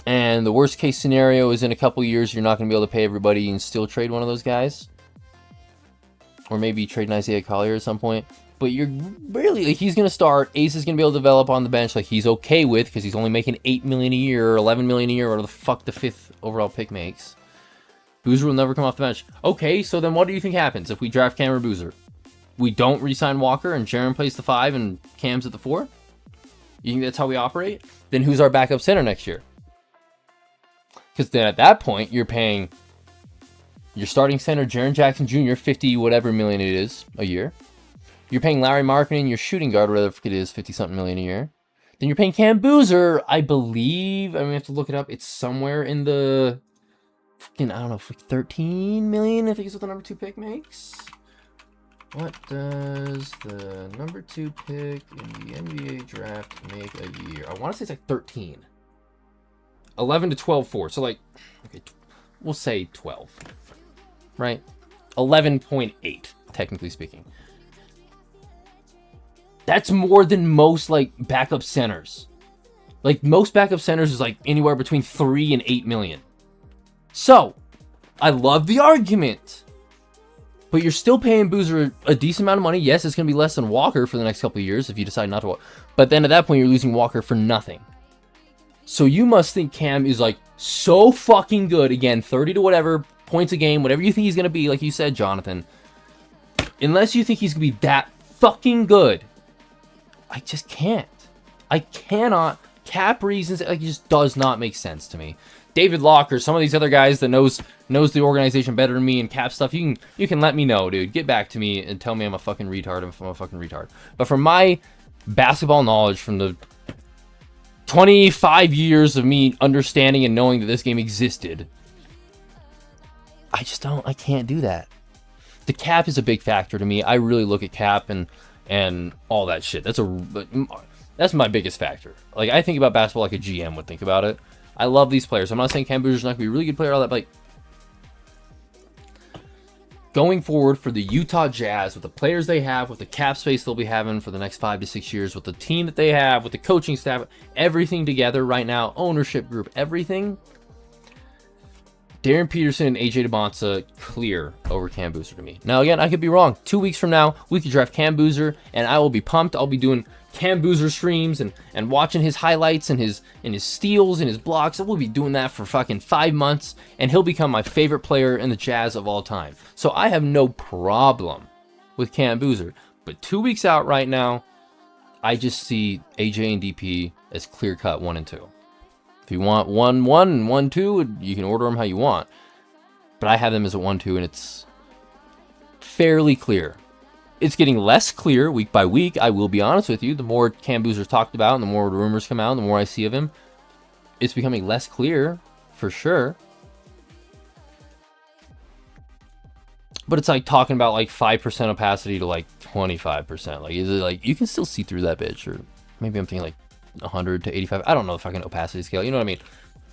and the worst case scenario is in a couple years you're not going to be able to pay everybody and still trade one of those guys. Or maybe trade an Isaiah Collier at some point. But you're really, like, he's going to start. Ace is going to be able to develop on the bench like he's okay with, because he's only making $8 million a year or $11 million a year, or whatever the fuck the 5th overall pick makes. Boozer will never come off the bench. Okay, so then what do you think happens if we draft Cam or Boozer? We don't re-sign Walker and Jaren plays the 5 and Cam's at the 4? You think that's how we operate? Then who's our backup center next year? Because then at that point, you're paying your starting center, Jaren Jackson Jr., 50 whatever million it is a year. You're paying Larry Marketing, your shooting guard, whatever it is, 50-something million a year. Then you're paying Cam Boozer, I believe, I mean, I have to look it up, it's somewhere in the, fucking, I don't know, 13 million, I think is what the number 2 pick makes. What does the number 2 pick in the NBA draft make a year? I want to say it's like 13. 11 to 12 for. So like, okay, we'll say 12. Right? 11.8, technically speaking. That's more than most, like, backup centers. Like, most backup centers is, like, anywhere between 3 and 8 million. So, I love the argument. But you're still paying Boozer a decent amount of money. Yes, it's going to be less than Walker for the next couple of years if you decide not to walk. But then at that point, you're losing Walker for nothing. So you must think Cam is, like, so fucking good. Again, 30 to whatever points a game, whatever you think he's going to be, like you said, Jonathan. Unless you think he's going to be that fucking good, I just can't. I cannot. Cap reasons, like, it just does not make sense to me. David Locke or some of these other guys that knows the organization better than me and cap stuff, you can let me know, dude. Get back to me and tell me I'm a fucking retard if I'm a fucking retard. But from my basketball knowledge, from the 25 years of me understanding and knowing that this game existed, I can't do that. The cap is a big factor to me. I really look at cap and all that shit. That's my biggest factor. Like, I think about basketball like a GM would think about it. I love these players. I'm not saying Cam Boozer's not going to be a really good player, all that, but like, going forward for the Utah Jazz, with the players they have, with the cap space they'll be having for the next 5 to 6 years, with the team that they have, with the coaching staff, everything together right now, ownership group, everything, Darren Peterson and AJ DeBonsa clear over Cam Boozer to me. Now, again, I could be wrong. 2 weeks from now, we could draft Cam Boozer, and I will be pumped. I'll be doing Cam Boozer streams and watching his highlights and his steals and his blocks. We'll be doing that for fucking 5 months, and he'll become my favorite player in the Jazz of all time. So I have no problem with Cam Boozer. But 2 weeks out right now, I just see AJ and DP as clear-cut 1 and 2. If you want 1-1 and 1-2, you can order them how you want. But I have them as a 1-2, and it's fairly clear. It's getting less clear week by week, I will be honest with you. The more Cam Boozer's talked about and the more rumors come out and the more I see of him, it's becoming less clear, for sure. But it's like talking about like 5% opacity to like 25%. Like, is it like, you can still see through that bitch? Or maybe I'm thinking like 100 to 85. I don't know the fucking opacity scale. You know what I mean?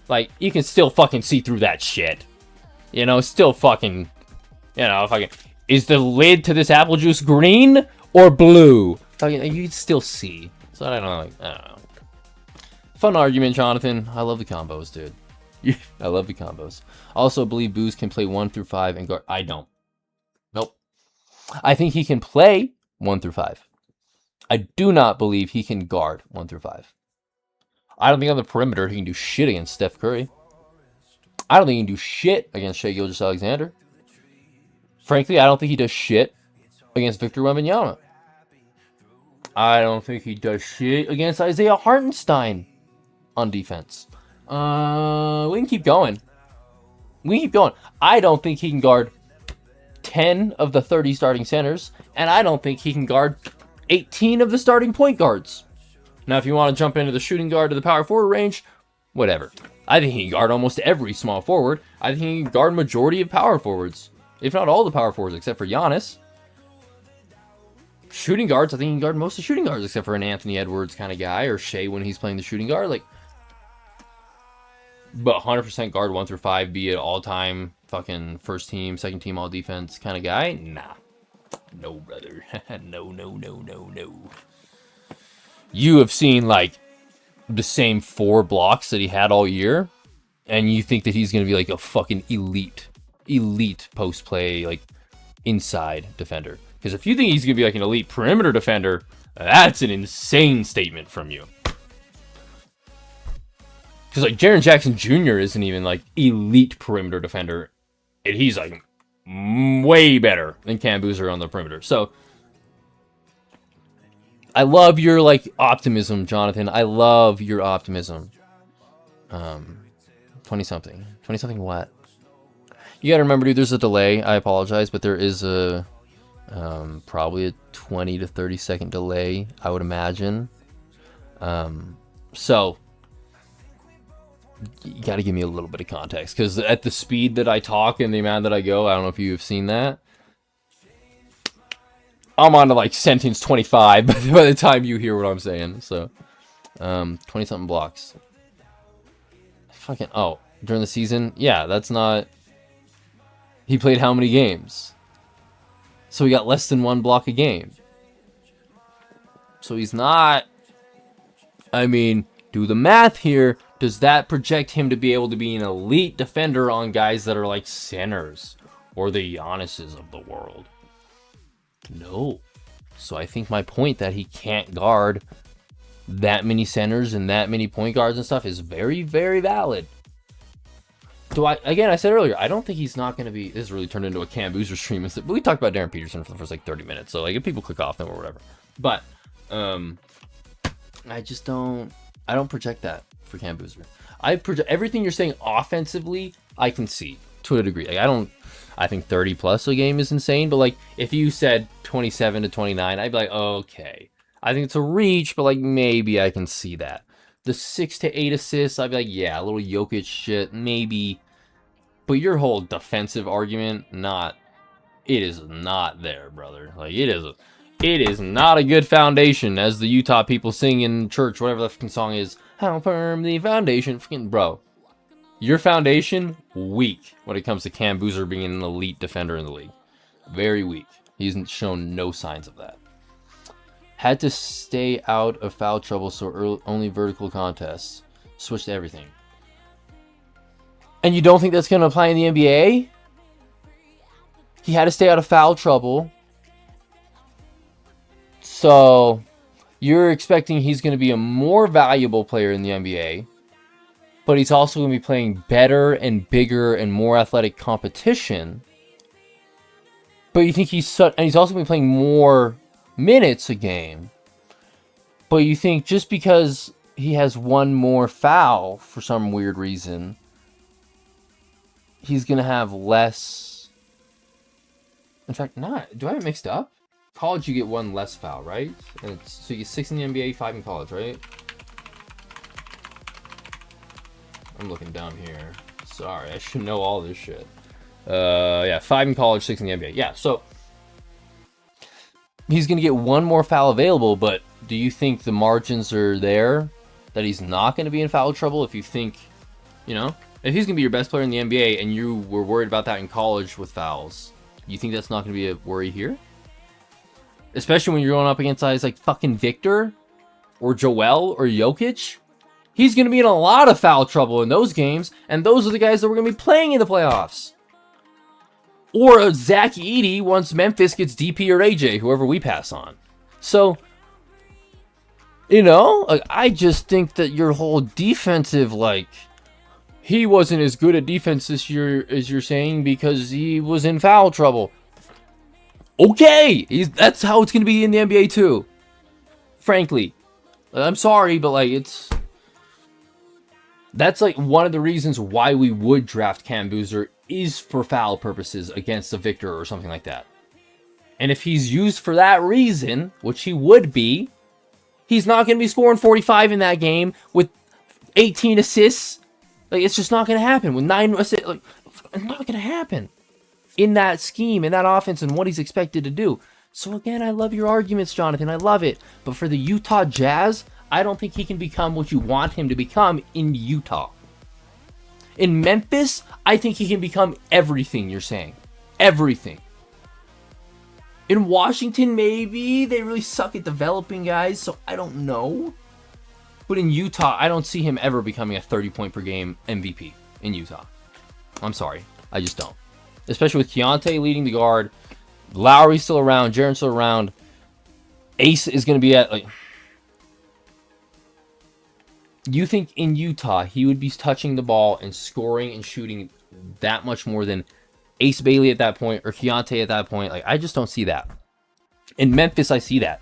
Like, you can still fucking see through that shit. You know, still fucking, you know, fucking, is the lid to this apple juice green or blue? Fucking, you can still see. So I don't know. Like, I don't know. Fun argument, Jonathan. I love the combos, dude. I love the combos. Also believe Booz can play 1 through 5 and guard. I don't. Nope. I think he can play 1 through 5. I do not believe he can guard 1 through 5. I don't think on the perimeter he can do shit against Steph Curry. I don't think he can do shit against Shai Gilgeous-Alexander. Frankly, I don't think he does shit against Victor Wembanyama. I don't think he does shit against Isaiah Hartenstein on defense. We can keep going. I don't think he can guard 10 of the 30 starting centers, and I don't think he can guard 18 of the starting point guards. Now, if you want to jump into the shooting guard to the power forward range, whatever. I think he can guard almost every small forward. I think he can guard majority of power forwards, if not all the power forwards, except for Giannis. Shooting guards, I think he can guard most of the shooting guards, except for an Anthony Edwards kind of guy, or Shea when he's playing the shooting guard. Like, but 100% guard 1 through 5, be it all-time fucking first team, second team, all defense kind of guy? Nah. No, brother. No. You have seen, like, the same 4 blocks that he had all year, and you think that he's going to be like a fucking elite post play, like inside defender. Because if you think he's going to be like an elite perimeter defender, that's an insane statement from you. Because like Jaren Jackson Jr. isn't even like elite perimeter defender, and he's like way better than Cam Boozer on the perimeter. So I love your like optimism, Jonathan. I love your optimism. 20-something what? You gotta remember, dude, there's a delay. I apologize, but there is a probably a 20 to 30 second delay, I would imagine. So you gotta give me a little bit of context, because at the speed that I talk and the amount that I go, I don't know if you've seen that, I'm on to like sentence 25 by the time you hear what I'm saying. So 20-something blocks. Fucking, oh, during the season? Yeah, that's not... He played how many games? So he got less than 1 block a game. So he's not... I mean, do the math here. Does that project him to be able to be an elite defender on guys that are like centers or the Giannis's of the world? No. So I think my point that he can't guard that many centers and that many point guards and stuff is very, very valid. I said earlier, I don't think he's not going to be... This has really turned into a Cam Boozer stream. But we talked about Darren Peterson for the first like 30 minutes. So like if people click off them or whatever. But I just don't... I don't project that for Cam Boozer. I project everything you're saying offensively, I can see to a degree. Like I think 30 plus a game is insane. But like if you said 27 to 29, I'd be like, okay. I think it's a reach, but like maybe I can see that. The 6 to 8 assists, I'd be like, yeah, a little Jokic shit, maybe. But your whole defensive argument, it is not there, brother. Like it is not a good foundation, as the Utah people sing in church, whatever the fucking song is. How firm the foundation, fucking bro. Your foundation, weak when it comes to Cam Boozer being an elite defender in the league. Very weak. He's shown no signs of that. Had to stay out of foul trouble, so only vertical contests. Switch to everything. And you don't think that's going to apply in the NBA? He had to stay out of foul trouble. So you're expecting he's going to be a more valuable player in the NBA, but he's also going to be playing better and bigger and more athletic competition. But you think he's also going to be playing more minutes a game, but you think just because he has 1 more foul for some weird reason, he's gonna have less. In fact, not. Do I have it mixed up? College, you get 1 less foul, right? And so you get 6 in the NBA, 5 in college, right? I'm looking down here. Sorry, I should know all this shit. Yeah, 5 in college, 6 in the NBA. Yeah, so he's going to get 1 more foul available, but do you think the margins are there that he's not going to be in foul trouble? If you think, if he's going to be your best player in the NBA and you were worried about that in college with fouls, you think that's not going to be a worry here? Especially when you're going up against guys like fucking Victor or Joel or Jokic. He's going to be in a lot of foul trouble in those games, and those are the guys that we're going to be playing in the playoffs. Or Zach Edey once Memphis gets DP or AJ, whoever we pass on. So, I just think that your whole defensive, he wasn't as good at defense this year as you're saying because he was in foul trouble. Okay, that's how it's going to be in the NBA too. Frankly, I'm sorry, but that's one of the reasons why we would draft Cam Boozer is for foul purposes against a Victor or something like that. And if he's used for that reason, which he would be, he's not going to be scoring 45 in that game with 18 assists. It's just not going to happen with 9 assists. It's not going to happen in that scheme, in that offense, and what he's expected to do. So again, I love your arguments, Jonathan. I love it. But for the Utah Jazz, I don't think he can become what you want him to become in Utah. In Memphis, I think he can become everything you're saying. Everything. In Washington, maybe. They really suck at developing guys, so I don't know. But in Utah, I don't see him ever becoming a 30-point per game MVP in Utah. I'm sorry. I just don't. Especially with Keontae leading the guard. Lowry's still around. Jaren's still around. Ace is going to be at, like... You think in Utah, he would be touching the ball and scoring and shooting that much more than Ace Bailey at that point or Keontae at that point? Like, I just don't see that. In Memphis, I see that.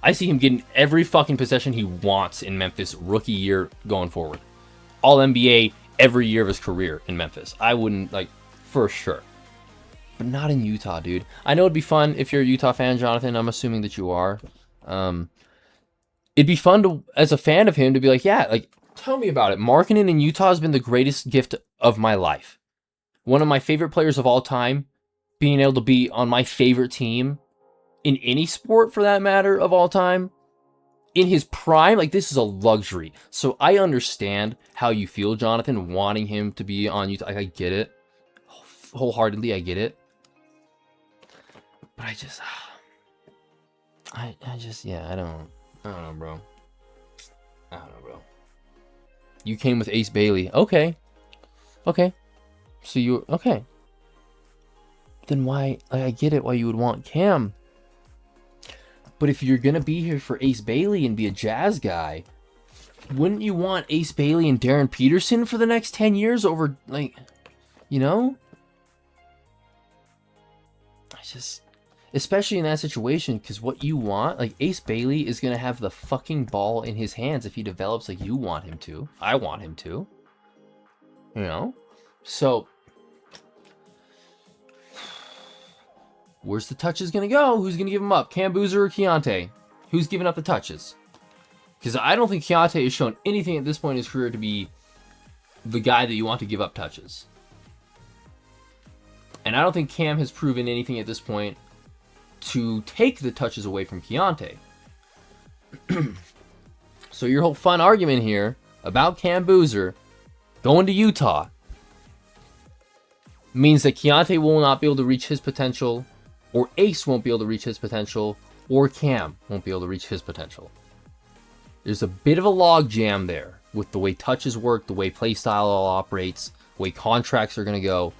I see him getting every fucking possession he wants in Memphis rookie year going forward. All NBA every year of his career in Memphis. I wouldn't, like, for sure. But not in Utah, dude. I know it'd be fun if you're a Utah fan, Jonathan. I'm assuming that you are. It'd be fun to, as a fan of him, to be like, yeah, like, tell me about it. Markkanen in Utah has been the greatest gift of my life. One of my favorite players of all time, being able to be on my favorite team in any sport, for that matter, of all time, in his prime, like, this is a luxury. So I understand how you feel, Jonathan, wanting him to be on Utah. Like, I get it. Wholeheartedly, I get it. But I just, yeah, I don't know, bro. I don't know, bro. You came with Ace Bailey. Okay. So you, okay. Then why, like, I get it why you would want Cam. But if you're going to be here for Ace Bailey and be a Jazz guy, wouldn't you want Ace Bailey and Darren Peterson for the next 10 years over, like, you know? I just, especially in that situation, because what you want, like, Ace Bailey is going to have the fucking ball in his hands if he develops like you want him to. I want him to. You know? So, where's the touches going to go? Who's going to give them up? Cam Boozer or Keontae? Who's giving up the touches? Because I don't think Keontae has shown anything at this point in his career to be the guy that you want to give up touches. And I don't think Cam has proven anything at this point to take the touches away from Keontae. So your whole fun argument here about Cam Boozer going to Utah means that Keontae will not be able to reach his potential, or Ace won't be able to reach his potential, or Cam won't be able to reach his potential. There's a bit of a log jam there with the way touches work, the way play style all operates, the way contracts are going to go.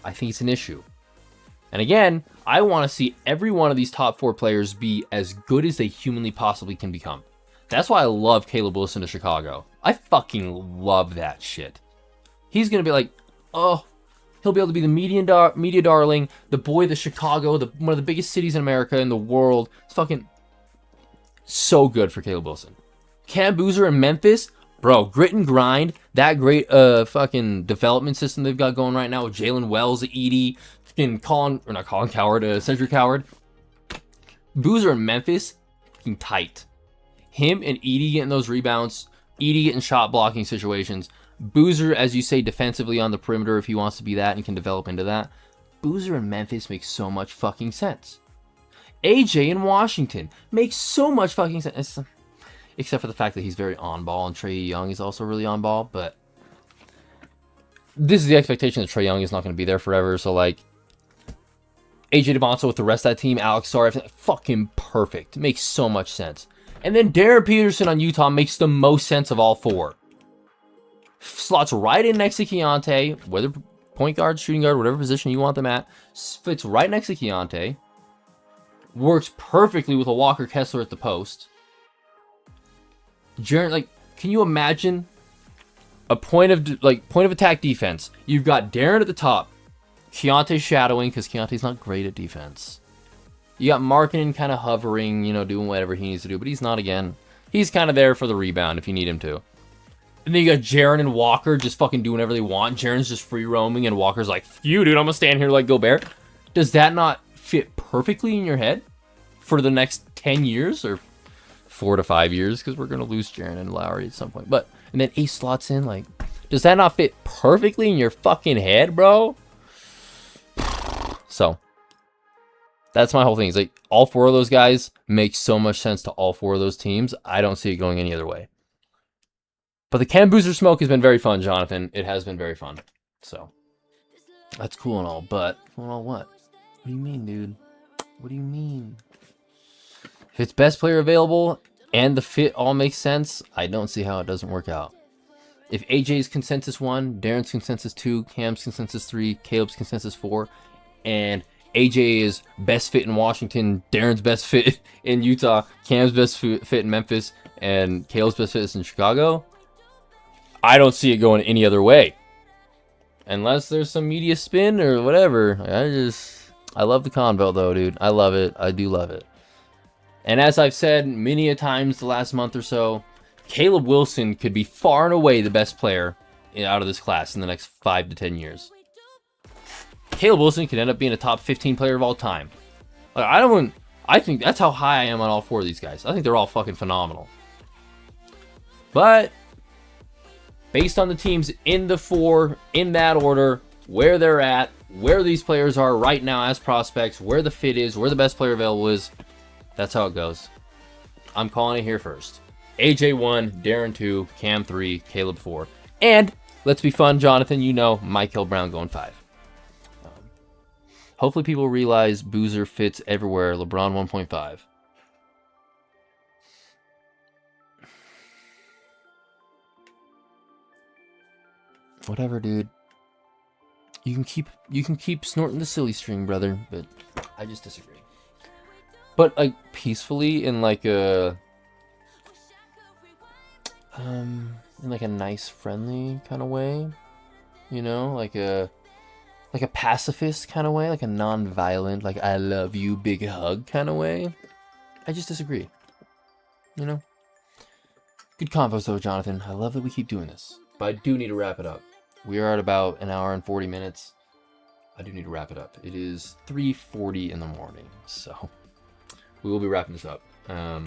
I think it's an issue. And again, I want to see every one of these top 4 players be as good as they humanly possibly can become. That's why I love Caleb Wilson to Chicago. I fucking love that shit. He's going to be like, oh, he'll be able to be the media darling, the boy of the Chicago, one of the biggest cities in America, in the world. It's fucking so good for Caleb Wilson. Cam Boozer in Memphis, bro, grit and grind. That great fucking development system they've got going right now with Jalen Wells, Edie, fucking Cedric Howard. Boozer in Memphis, fucking tight. Him and Edie getting those rebounds, Edie getting shot blocking situations. Boozer, as you say, defensively on the perimeter if he wants to be that and can develop into that. Boozer in Memphis makes so much fucking sense. AJ in Washington makes so much fucking sense. Except for the fact that he's very on ball, and Trae Young is also really on ball, but this is the expectation that Trae Young is not going to be there forever, so like, AJ DeBonso with the rest of that team, Alex Sarr, fucking perfect. Makes so much sense. And then Darren Peterson on Utah makes the most sense of all 4. Slots right in next to Keontae, whether point guard, shooting guard, whatever position you want them at, fits right next to Keontae. Works perfectly with a Walker Kessler at the post. Jaren, like, can you imagine a point of attack defense? You've got Darren at the top, Keontae shadowing because Keontae's not great at defense. You got Markkanen kind of hovering, you know, doing whatever he needs to do, but he's not again. He's kind of there for the rebound if you need him to. And then you got Jaren and Walker just fucking doing whatever they want. Jaren's just free roaming, and Walker's like, "You dude, I'm gonna stand here like Gobert." Does that not fit perfectly in your head for the next 10 years or 4 to 5 years? Because we're gonna lose Jaren and Lowry at some point. But and then Ace slots in, like, does that not fit perfectly in your fucking head, bro? So that's my whole thing. It's like all 4 of those guys make so much sense to all 4 of those teams. I don't see it going any other way. But the Cam Boozer smoke has been very fun, Jonathan. It has been very fun. So that's cool and all, but cool and all what? What do you mean, dude? What do you mean? If it's best player available, and the fit all makes sense, I don't see how it doesn't work out. If AJ's consensus 1, Darren's consensus 2, Cam's consensus 3, Caleb's consensus 4, and AJ is best fit in Washington, Darren's best fit in Utah, Cam's best fit in Memphis, and Caleb's best fit is in Chicago, I don't see it going any other way. Unless there's some media spin or whatever. I love the convo though, dude. I love it. I do love it. And as I've said many a times the last month or so, Caleb Wilson could be far and away the best player out of this class in the next 5 to 10 years. Caleb Wilson could end up being a top 15 player of all time. Like, I think that's how high I am on all 4 of these guys. I think they're all fucking phenomenal. But based on the teams in the 4, in that order, where they're at, where these players are right now as prospects, where the fit is, where the best player available is, that's how it goes. I'm calling it here first. AJ 1, Darren 2, Cam 3, Caleb 4. And, let's be fun, Jonathan, you know, Michael Brown going 5. Hopefully people realize Boozer fits everywhere. LeBron 1.5. Whatever, dude. You can keep snorting the silly string, brother, but I just disagree. But like peacefully in like a nice, friendly kind of way, you know, like a pacifist kind of way, like a non-violent, like I love you, big hug kind of way. I just disagree. You know. Good convos though, Jonathan. I love that we keep doing this, but I do need to wrap it up. We are at about an hour and 40 minutes. I do need to wrap it up. It is 3:40 in the morning, so we will be wrapping this up. A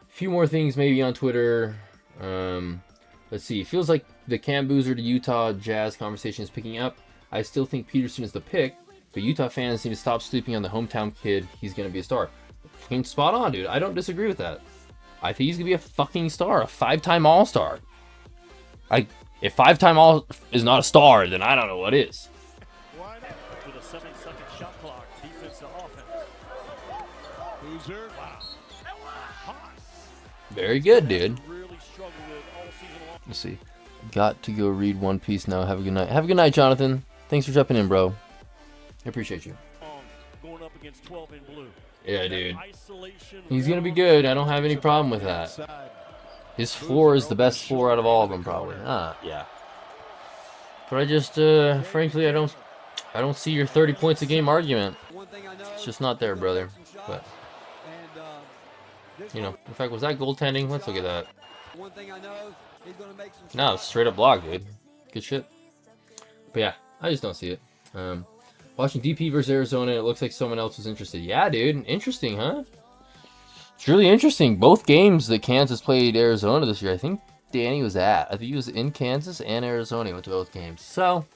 few more things maybe on Twitter. Let's see. It feels like the Cam Boozer to Utah Jazz conversation is picking up. I still think Peterson is the pick, but Utah fans need to stop sleeping on the hometown kid. He's going to be a star. Fucking spot on, dude. I don't disagree with that. I think he's going to be a fucking star, a 5-time All-Star. If 5-time All is not a star, then I don't know what is. With a 7-second shot clock, defense to offense. Boozer, wow. Very good, dude. Really struggled with all season long. Let's see. Got to go read One Piece now. Have a good night. Have a good night, Jonathan. Thanks for jumping in, bro. I appreciate you. Going up against 12 in blue. Yeah, dude. He's going to be good. I don't have any problem with that. His floor is the best floor out of all of them, probably. Yeah. But I just, frankly, I don't see your 30 points a game argument. It's just not there, brother. But, you know, in fact, was that goaltending? Let's look at that. No, straight up block, dude. Good shit. But yeah, I just don't see it. Watching DP versus Arizona, it looks like someone else was interested. Yeah, dude. Interesting, huh? It's really interesting. Both games that Kansas played Arizona this year, I think Danny was at. I think he was in Kansas and Arizona. He went to both games. So,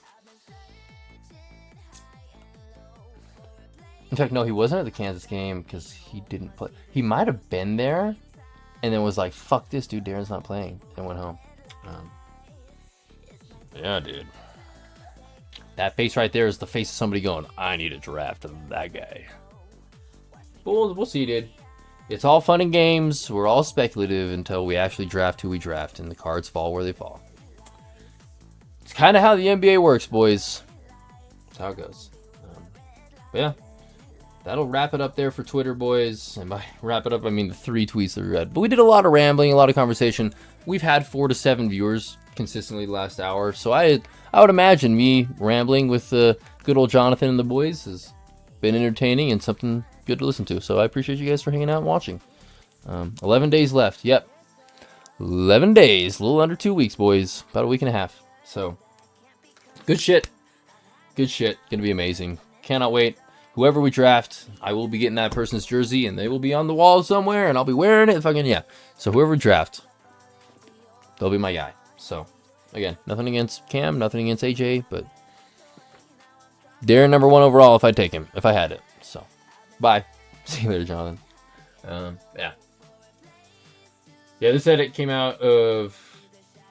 in fact, no, he wasn't at the Kansas game because he didn't play. He might have been there and then was like, fuck this, dude. Darren's not playing. And went home. Yeah, dude. That face right there is the face of somebody going, I need a draft of that guy. But we'll see, dude. It's all fun and games. We're all speculative until we actually draft who we draft, and the cards fall where they fall. It's kind of how the NBA works, boys. That's how it goes. But yeah, that'll wrap it up there for Twitter, boys. And by wrap it up, I mean the 3 tweets that we read. But we did a lot of rambling, a lot of conversation. We've had 4 to 7 viewers consistently the last hour, so I would imagine me rambling with good old Jonathan and the boys has been entertaining and something good to listen to. So I appreciate you guys for hanging out and watching. 11 days left. Yep. 11 days. A little under 2 weeks, boys. About a week and a half. So, good shit. Good shit. Gonna be amazing. Cannot wait. Whoever we draft, I will be getting that person's jersey, and they will be on the wall somewhere, and I'll be wearing it. Yeah. So whoever we draft, they'll be my guy. So, again, nothing against Cam, nothing against AJ, but Darren number 1 overall if I take him, if I had it. So, bye. See you later, Jonathan. Yeah. Yeah, this edit came out of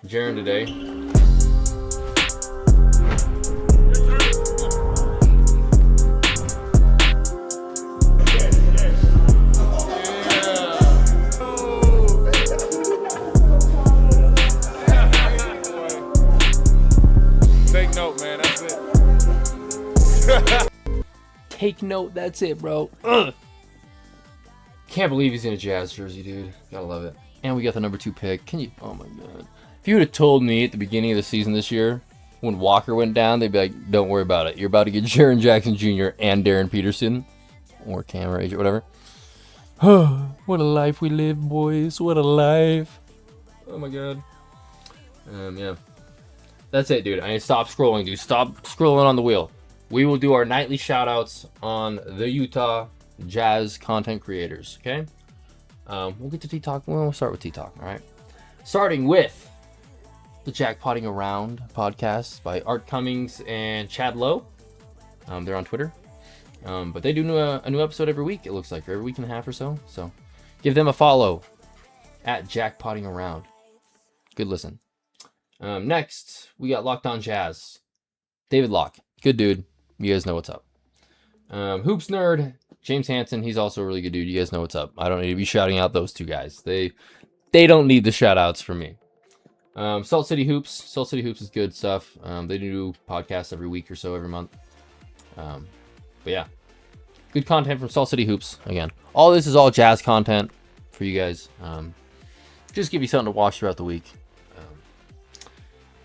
Jaren today. take note. That's it, bro. Ugh. Can't believe he's in a Jazz jersey, dude. Gotta love it. And we got the number 2 pick. Can you? Oh my god. If you would have told me at the beginning of the season this year, when Walker went down, they'd be like, "Don't worry about it. You're about to get Jaren Jackson Jr. and Darren Peterson, or Cam or AJ, whatever." What a life we live, boys. What a life. Oh my god. Yeah. That's it, dude. I need to stop scrolling, dude. Stop scrolling on the wheel. We will do our nightly shout-outs on the Utah Jazz content creators, okay? We'll get to T-Talk. We'll start with T-Talk, all right? Starting with the Jackpotting Around podcast by Art Cummings and Chad Lowe. They're on Twitter. But they do a new episode every week, it looks like, or every week and a half or so. So give them a follow at Jackpotting Around. Good listen. Next, we got Locked On Jazz. David Locke. Good dude. You guys know what's up. Hoops Nerd. James Hansen. He's also a really good dude. You guys know what's up. I don't need to be shouting out those two guys. They don't need the shout outs from me. Salt City Hoops. Salt City Hoops is good stuff. They do podcasts every week or so, every month. But yeah, good content from Salt City Hoops. Again, all this is all Jazz content for you guys. Just give you something to watch throughout the week.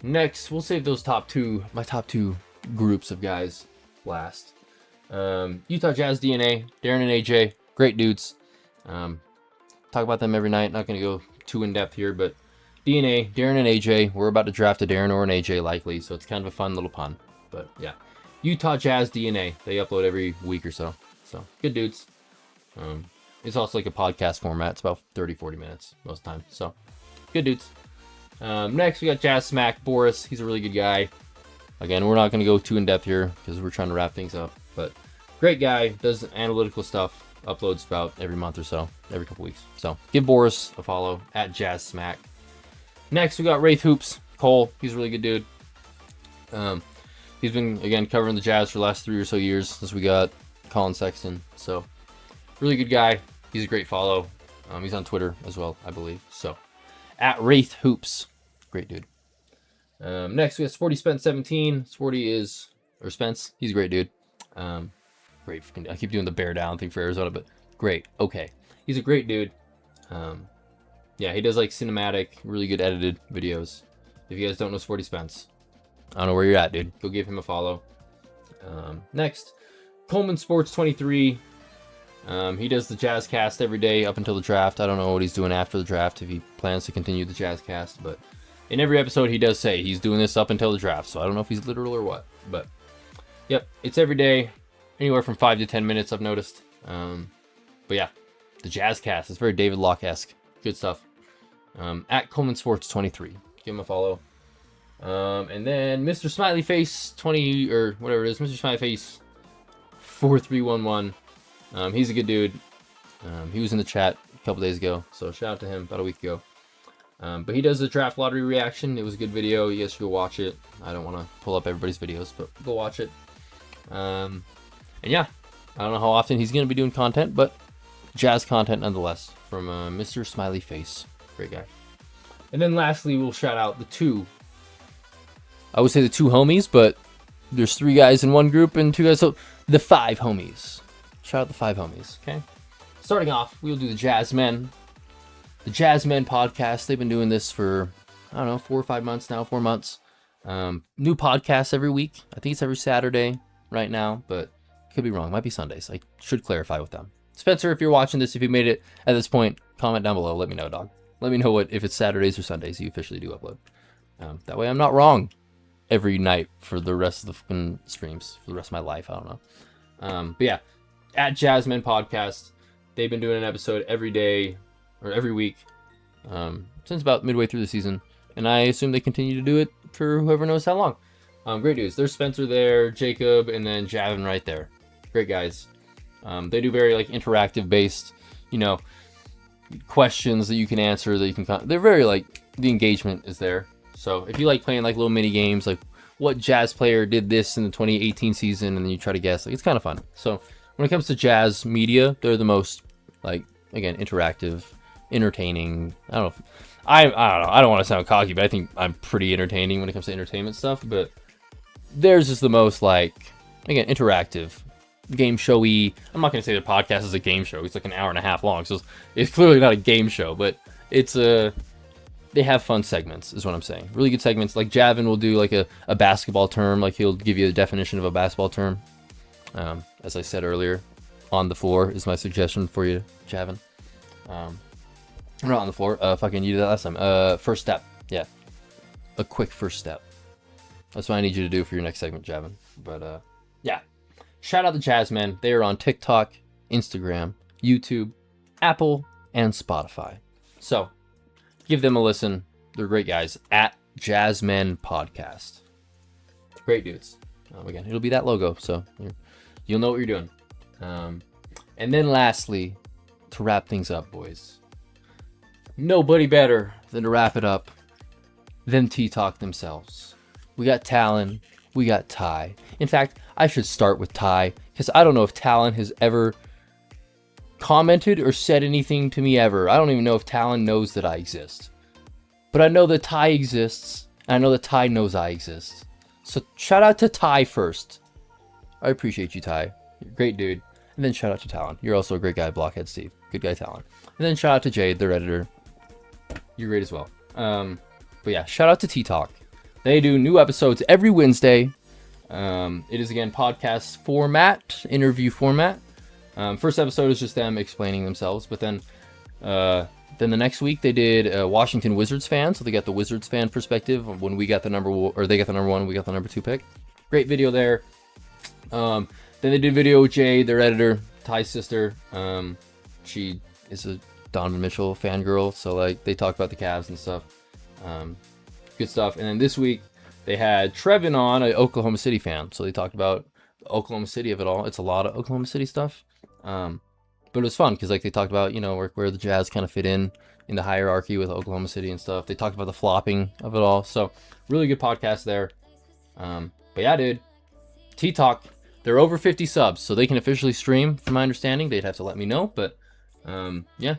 Next, we'll save those my top two groups of guys last. Utah Jazz DNA, Darren and AJ, great dudes. Talk about them every night. Not going to go too in depth here, but DNA, Darren and AJ, we're about to draft a Darren or an AJ likely, so it's kind of a fun little pun. But yeah, Utah Jazz DNA, they upload every week or so. So good dudes. It's also like a podcast format. It's about 30-40 minutes most of the time. So good dudes. Next, we got Jazz Smack Boris. He's a really good guy. Again, we're not going to go too in depth here because we're trying to wrap things up. But great guy, does analytical stuff. Uploads about every month or so, every couple weeks. So give Boris a follow at Jazz Smack. Next, we got Wraith Hoops. Cole, he's a really good dude. He's been, again, covering the Jazz for the last 3 or so years since we got Colin Sexton. So really good guy. He's a great follow. He's on Twitter as well, I believe. So at Wraith Hoops. Great dude. Next, we have Sporty Spence 17. Spence. He's a great dude. Great. I keep doing the bear down thing for Arizona, but great. Okay. He's a great dude. Yeah, he does like cinematic, really good edited videos. If you guys don't know Sporty Spence, I don't know where you're at, dude. Go give him a follow. Next, Coleman Sports 23. He does the Jazz Cast every day up until the draft. I don't know what he's doing after the draft, if he plans to continue the Jazz Cast, but in every episode he does say he's doing this up until the draft, so I don't know if he's literal or what, but yep, it's every day, anywhere from 5 to 10 minutes, I've noticed. But yeah, the Jazz Cast is very David Locke-esque. Good stuff. At Coleman Sports 23. Give him a follow. And then Mr. Smiley Face 20, or whatever it is, Mr. Smiley Face 4311. He's a good dude. He was in the chat a couple days ago, so shout out to him about a week ago. But he does the draft lottery reaction. It was a good video. You guys should go watch it. I don't want to pull up everybody's videos, but go watch it. And yeah, I don't know how often he's going to be doing content, but Jazz content nonetheless from Mr. Smiley Face. Great guy. And then lastly, we'll shout out the two. I would say the two homies, but there's 3 guys in one group and 2 guys. So the 5 homies. Shout out the 5 homies, okay? Starting off, we'll do the Jazz Men. The Jazz Men podcast. They've been doing this for, I don't know, 4 or 5 months now, 4 months. New podcasts every week. I think it's every Saturday right now, but could be wrong. Might be Sundays. I should clarify with them. Spencer, if you're watching this, if you made it at this point, comment down below. Let me know, dog. Let me know if it's Saturdays or Sundays you officially do upload. That way I'm not wrong every night for the rest of the fucking streams, for the rest of my life. I don't know. But yeah, at Jasmine Podcast, they've been doing an episode every day or every week since about midway through the season. And I assume they continue to do it for whoever knows how long. Great dudes. There's Spencer there, Jacob, and then Javin right there. Great guys. They do very like interactive based, questions that you can answer, that you can. They're very like, the engagement is there. So if you like playing like little mini games, like what Jazz player did this in the 2018 season, and then you try to guess, like it's kind of fun. So when it comes to Jazz media, they're the most like, again, interactive, entertaining. I don't know. I don't know. I don't want to sound cocky, but I think I'm pretty entertaining when it comes to entertainment stuff. But theirs is the most like, again, interactive, game showy. I'm not gonna say the podcast is a game show. It's like an hour and a half long, so it's clearly not a game show. But it's they have fun segments, is what I'm saying. Really good segments. Like Javin will do like a basketball term. Like he'll give you the definition of a basketball term. As I said earlier, on the floor is my suggestion for you, Javin. Not on the floor. Fucking you did that last time. First step. Yeah. A quick first step. That's what I need you to do for your next segment, Javin. But yeah. Shout out to Jazzmen. They are on TikTok, Instagram, YouTube, Apple, and Spotify. So give them a listen. They're great guys. At Jazzmen Podcast. Great dudes. Again, it'll be that logo, so you'll know what you're doing. And then lastly, to wrap things up, boys, nobody better than to wrap it up than T-Talk themselves. We got Talon, we got Ty. In fact, I should start with Ty, because I don't know if Talon has ever commented or said anything to me ever. I don't even know if Talon knows that I exist. But I know that Ty exists, and I know that Ty knows I exist. So shout out to Ty first. I appreciate you, Ty. You're a great dude. And then shout out to Talon. You're also a great guy, Blockhead Steve. Good guy, Talon. And then shout out to Jade, their editor. You're great as well. But yeah, shout out to T-Talk. They do new episodes every Wednesday. It is, again, podcast format, interview format. First episode is just them explaining themselves. But then the next week they did Washington Wizards fan. So they got the Wizards fan perspective when we got the they got the number 1, we got the number 2 pick. Great video there. Then they did video with Jay, their editor, Ty's sister. She is a Donovan Mitchell fangirl, so like they talked about the Cavs and stuff. Good stuff. And then this week they had Trevin on, an Oklahoma City fan. So they talked about the Oklahoma City of it all. It's a lot of Oklahoma City stuff. But it was fun because like they talked about, you know, where the Jazz kind of fit in the hierarchy with Oklahoma City and stuff. They talked about the flopping of it all. So really good podcast there. But yeah, dude, T-Talk. They're over 50 subs, so they can officially stream, from my understanding. They'd have to let me know, but yeah.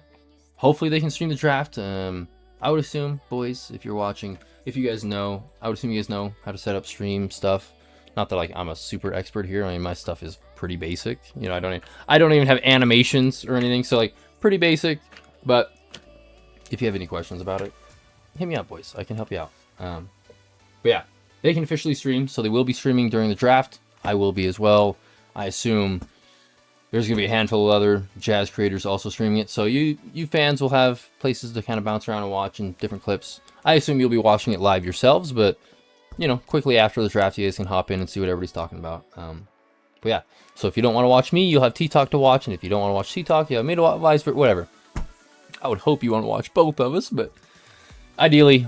Hopefully they can stream the draft. I would assume, boys, if you're watching, if you guys know, I would assume you guys know how to set up stream stuff. Not that like I'm a super expert here. I mean, my stuff is pretty basic. You know, I don't even have animations or anything, so like pretty basic. But if you have any questions about it, hit me up, boys. I can help you out. But yeah, they can officially stream, so they will be streaming during the draft. I will be as well. I assume there's going to be a handful of other Jazz creators also streaming it. So you fans will have places to kind of bounce around and watch and different clips. I assume you'll be watching it live yourselves, but, you know, quickly after the draft, you guys can hop in and see what everybody's talking about. But yeah, so if you don't want to watch me, you'll have T-Talk to watch. And if you don't want to watch T-Talk, you have me to watch, vice versa, whatever. I would hope you want to watch both of us, but ideally,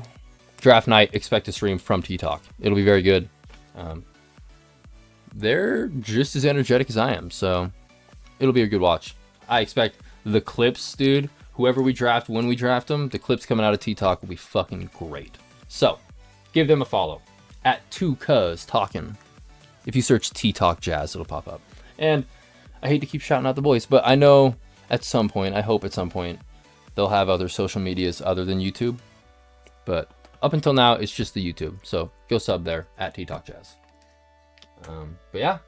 draft night, expect to stream from T-Talk. It'll be very good. They're just as energetic as I am, so it'll be a good watch. I expect the clips, dude, whoever we draft, when we draft them, the clips coming out of T-Talk will be fucking great. So, give them a follow. At 2cuz Talking. If you search T-Talk Jazz, it'll pop up. And I hate to keep shouting out the boys, but I know at some point, I hope at some point, they'll have other social medias other than YouTube. But up until now, it's just the YouTube. So, go sub there, at T-Talk Jazz. But yeah,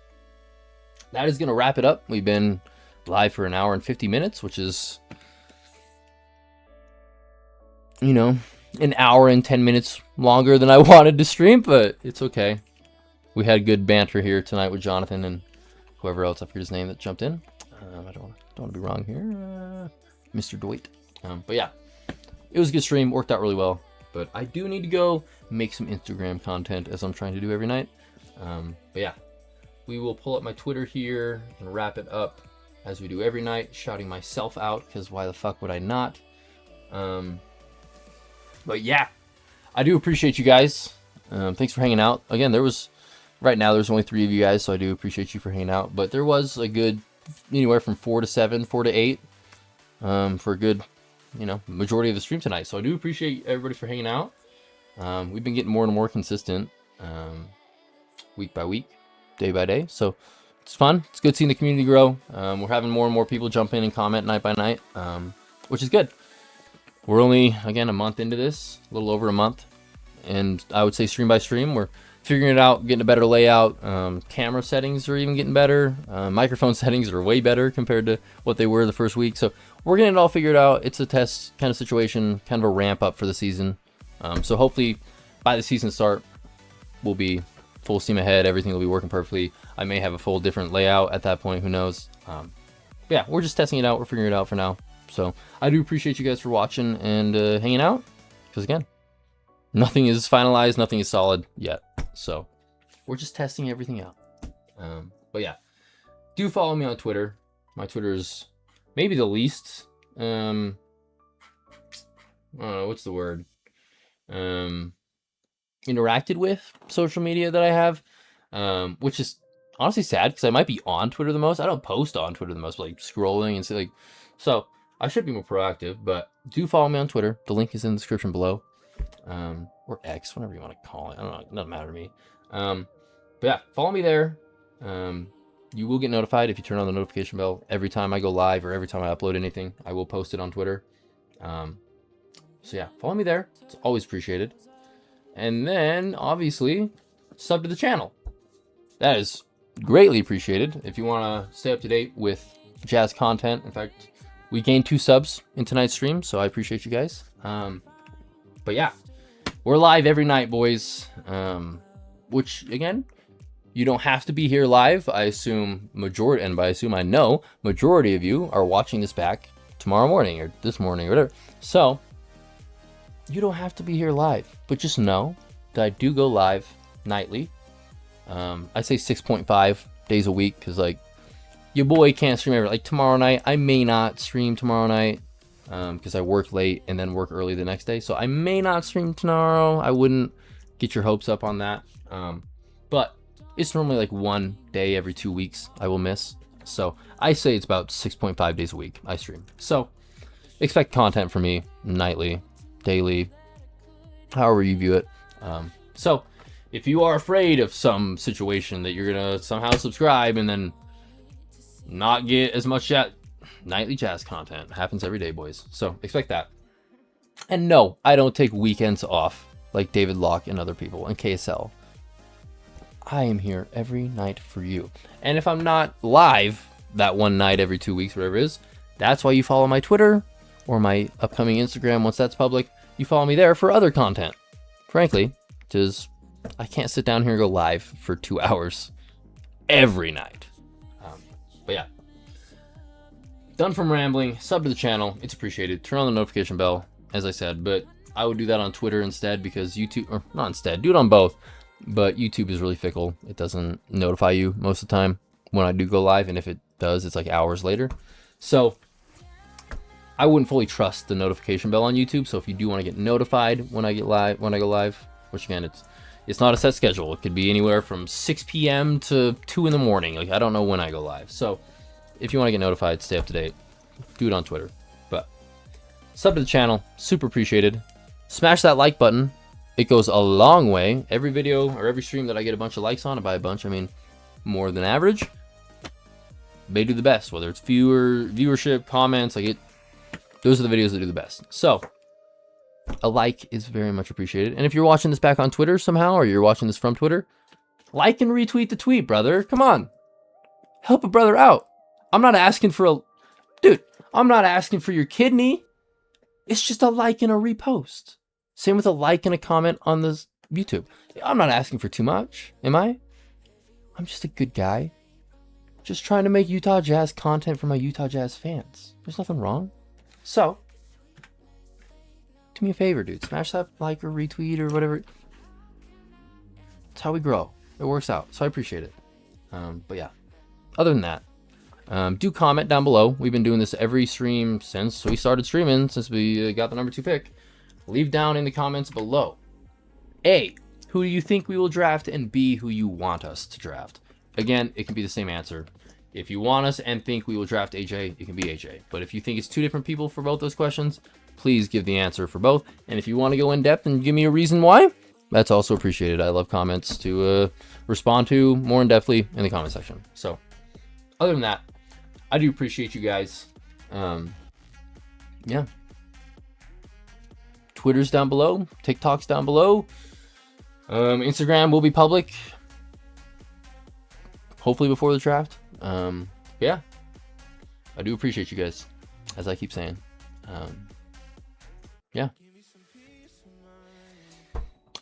that is going to wrap it up. We've been live for an hour and 50 minutes, which is, you know, an hour and 10 minutes longer than I wanted to stream, but it's okay. We had good banter here tonight with Jonathan and whoever else, I forget his name, that jumped in. I don't want to be wrong here. Mr. Dwight. But yeah, it was a good stream, worked out really well, but I do need to go make some Instagram content as I'm trying to do every night. But yeah, we will pull up my Twitter here and wrap it up as we do every night, shouting myself out, because why the fuck would I not? But yeah, I do appreciate you guys. Thanks for hanging out. Again, right now there's only 3 of you guys, so I do appreciate you for hanging out. But there was a good, anywhere from 4 to 7, 4 to 8, for a good, you know, majority of the stream tonight. So I do appreciate everybody for hanging out. We've been getting more and more consistent. Week by week, day by day. So it's fun. It's good seeing the community grow. We're having more and more people jump in and comment night by night, which is good. We're only, again, a month into this, a little over a month. And I would say stream by stream, we're figuring it out, getting a better layout. Camera settings are even getting better. Microphone settings are way better compared to what they were the first week. So we're getting it all figured out. It's a test kind of situation, kind of a ramp up for the season. So hopefully by the season start, we'll be full steam ahead. Everything will be working perfectly. I may have a full different layout at that point. Who knows? Yeah, we're just testing it out. We're figuring it out for now. So I do appreciate you guys for watching and hanging out. Because again, nothing is finalized. Nothing is solid yet. So we're just testing everything out. But yeah, do follow me on Twitter. My Twitter is maybe the least, I don't know, what's the word? Interacted with social media that I have, which is honestly sad because I might be on Twitter the most. I don't post on Twitter the most, but like scrolling and like, so I should be more proactive, but do follow me on Twitter. The link is in the description below, or X, whatever you want to call it. I don't know, it doesn't matter to me. But yeah, follow me there. You will get notified if you turn on the notification bell every time I go live or every time I upload anything. I will post it on Twitter. So yeah, follow me there. It's always appreciated. And then, obviously, sub to the channel. That is greatly appreciated. If you want to stay up to date with Jazz content. In fact, we gained 2 subs in tonight's stream, so I appreciate you guys. But yeah, we're live every night, boys. Which, again, you don't have to be here live. I assume majority, and by assume I know, majority of you are watching this back tomorrow morning or this morning or whatever. So you don't have to be here live, but just know that I do go live nightly. I say 6.5 days a week because like your boy can't stream every, like tomorrow night. I may not stream tomorrow night because I work late and then work early the next day. So I may not stream tomorrow. I wouldn't get your hopes up on that. But it's normally like 1 day every 2 weeks I will miss. So I say it's about 6.5 days a week I stream. So expect content from me nightly, daily, however you view it. So if you are afraid of some situation that you're gonna somehow subscribe and then not get as much nightly Jazz content, happens every day, boys. So expect that. And no, I don't take weekends off like David Locke and other people and KSL. I am here every night for you. And if I'm not live that one night every 2 weeks, whatever it is, that's why you follow my Twitter or my upcoming Instagram once that's public. You follow me there for other content. Frankly, because I can't sit down here and go live for 2 hours every night. But yeah, done from rambling. Sub to the channel. It's appreciated. Turn on the notification bell, as I said. But I would do that on Twitter instead because YouTube, or not instead, do it on both. But YouTube is really fickle. It doesn't notify you most of the time when I do go live. And if it does, it's like hours later. So I wouldn't fully trust the notification bell on YouTube. So if you do want to get notified when I go live, which again, it's not a set schedule. It could be anywhere from 6 p.m. to 2 in the morning. Like I don't know when I go live. So if you want to get notified, stay up to date, do it on Twitter. But sub to the channel, super appreciated. Smash that like button. It goes a long way. Every video or every stream that I get a bunch of likes on, and by a bunch I mean more than average, they do the best. Whether it's viewership, comments, like it. Those are the videos that do the best. So a like is very much appreciated. And if you're watching this back on Twitter somehow, or you're watching this from Twitter, like and retweet the tweet, brother. Come on. Help a brother out. I'm not asking for I'm not asking for your kidney. It's just a like and a repost. Same with a like and a comment on this YouTube. I'm not asking for too much, am I? I'm just a good guy. Just trying to make Utah Jazz content for my Utah Jazz fans. There's nothing wrong. So, do me a favor, dude. Smash that like or retweet or whatever. It's how we grow. It works out. So I appreciate it. But yeah, other than that, do comment down below. We've been doing this every stream since we started streaming, since we got the number 2 pick. Leave down in the comments below. A, who do you think we will draft? And B, who you want us to draft? Again, it can be the same answer. If you want us and think we will draft AJ, it can be AJ. But if you think it's 2 different people for both those questions, please give the answer for both. And if you want to go in depth and give me a reason why, that's also appreciated. I love comments to respond to more in depthly in the comment section. So other than that, I do appreciate you guys. Yeah. Twitter's down below. TikTok's down below. Instagram will be public, hopefully before the draft. Yeah, I do appreciate you guys, as I keep saying. Yeah,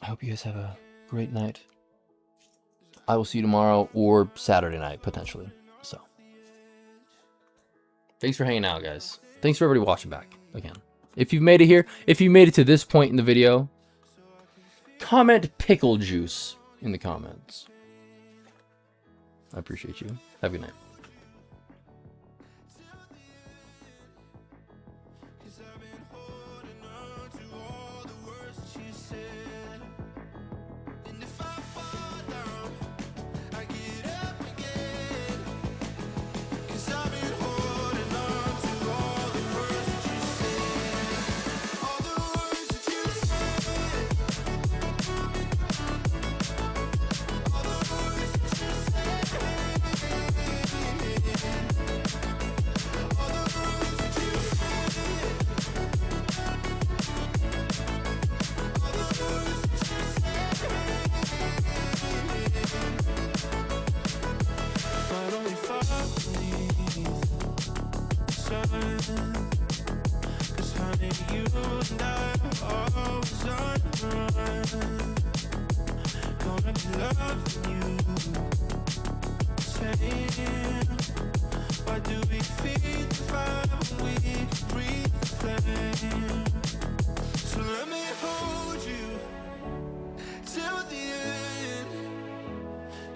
I hope you guys have a great night. I will see you tomorrow or Saturday night potentially. So thanks for hanging out, guys. Thanks for everybody watching back again. If you've made it here, if you made it to this point in the video, comment pickle juice in the comments. I appreciate you. Have a good night. Why do we feed the fire when we can breathe the flame? So let me hold you till the end,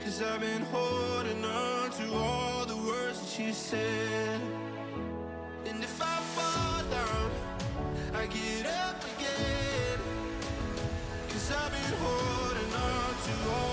'cause I've been holding on to all the words that you said. And if I fall down, I get up again, 'cause I've been holding on to all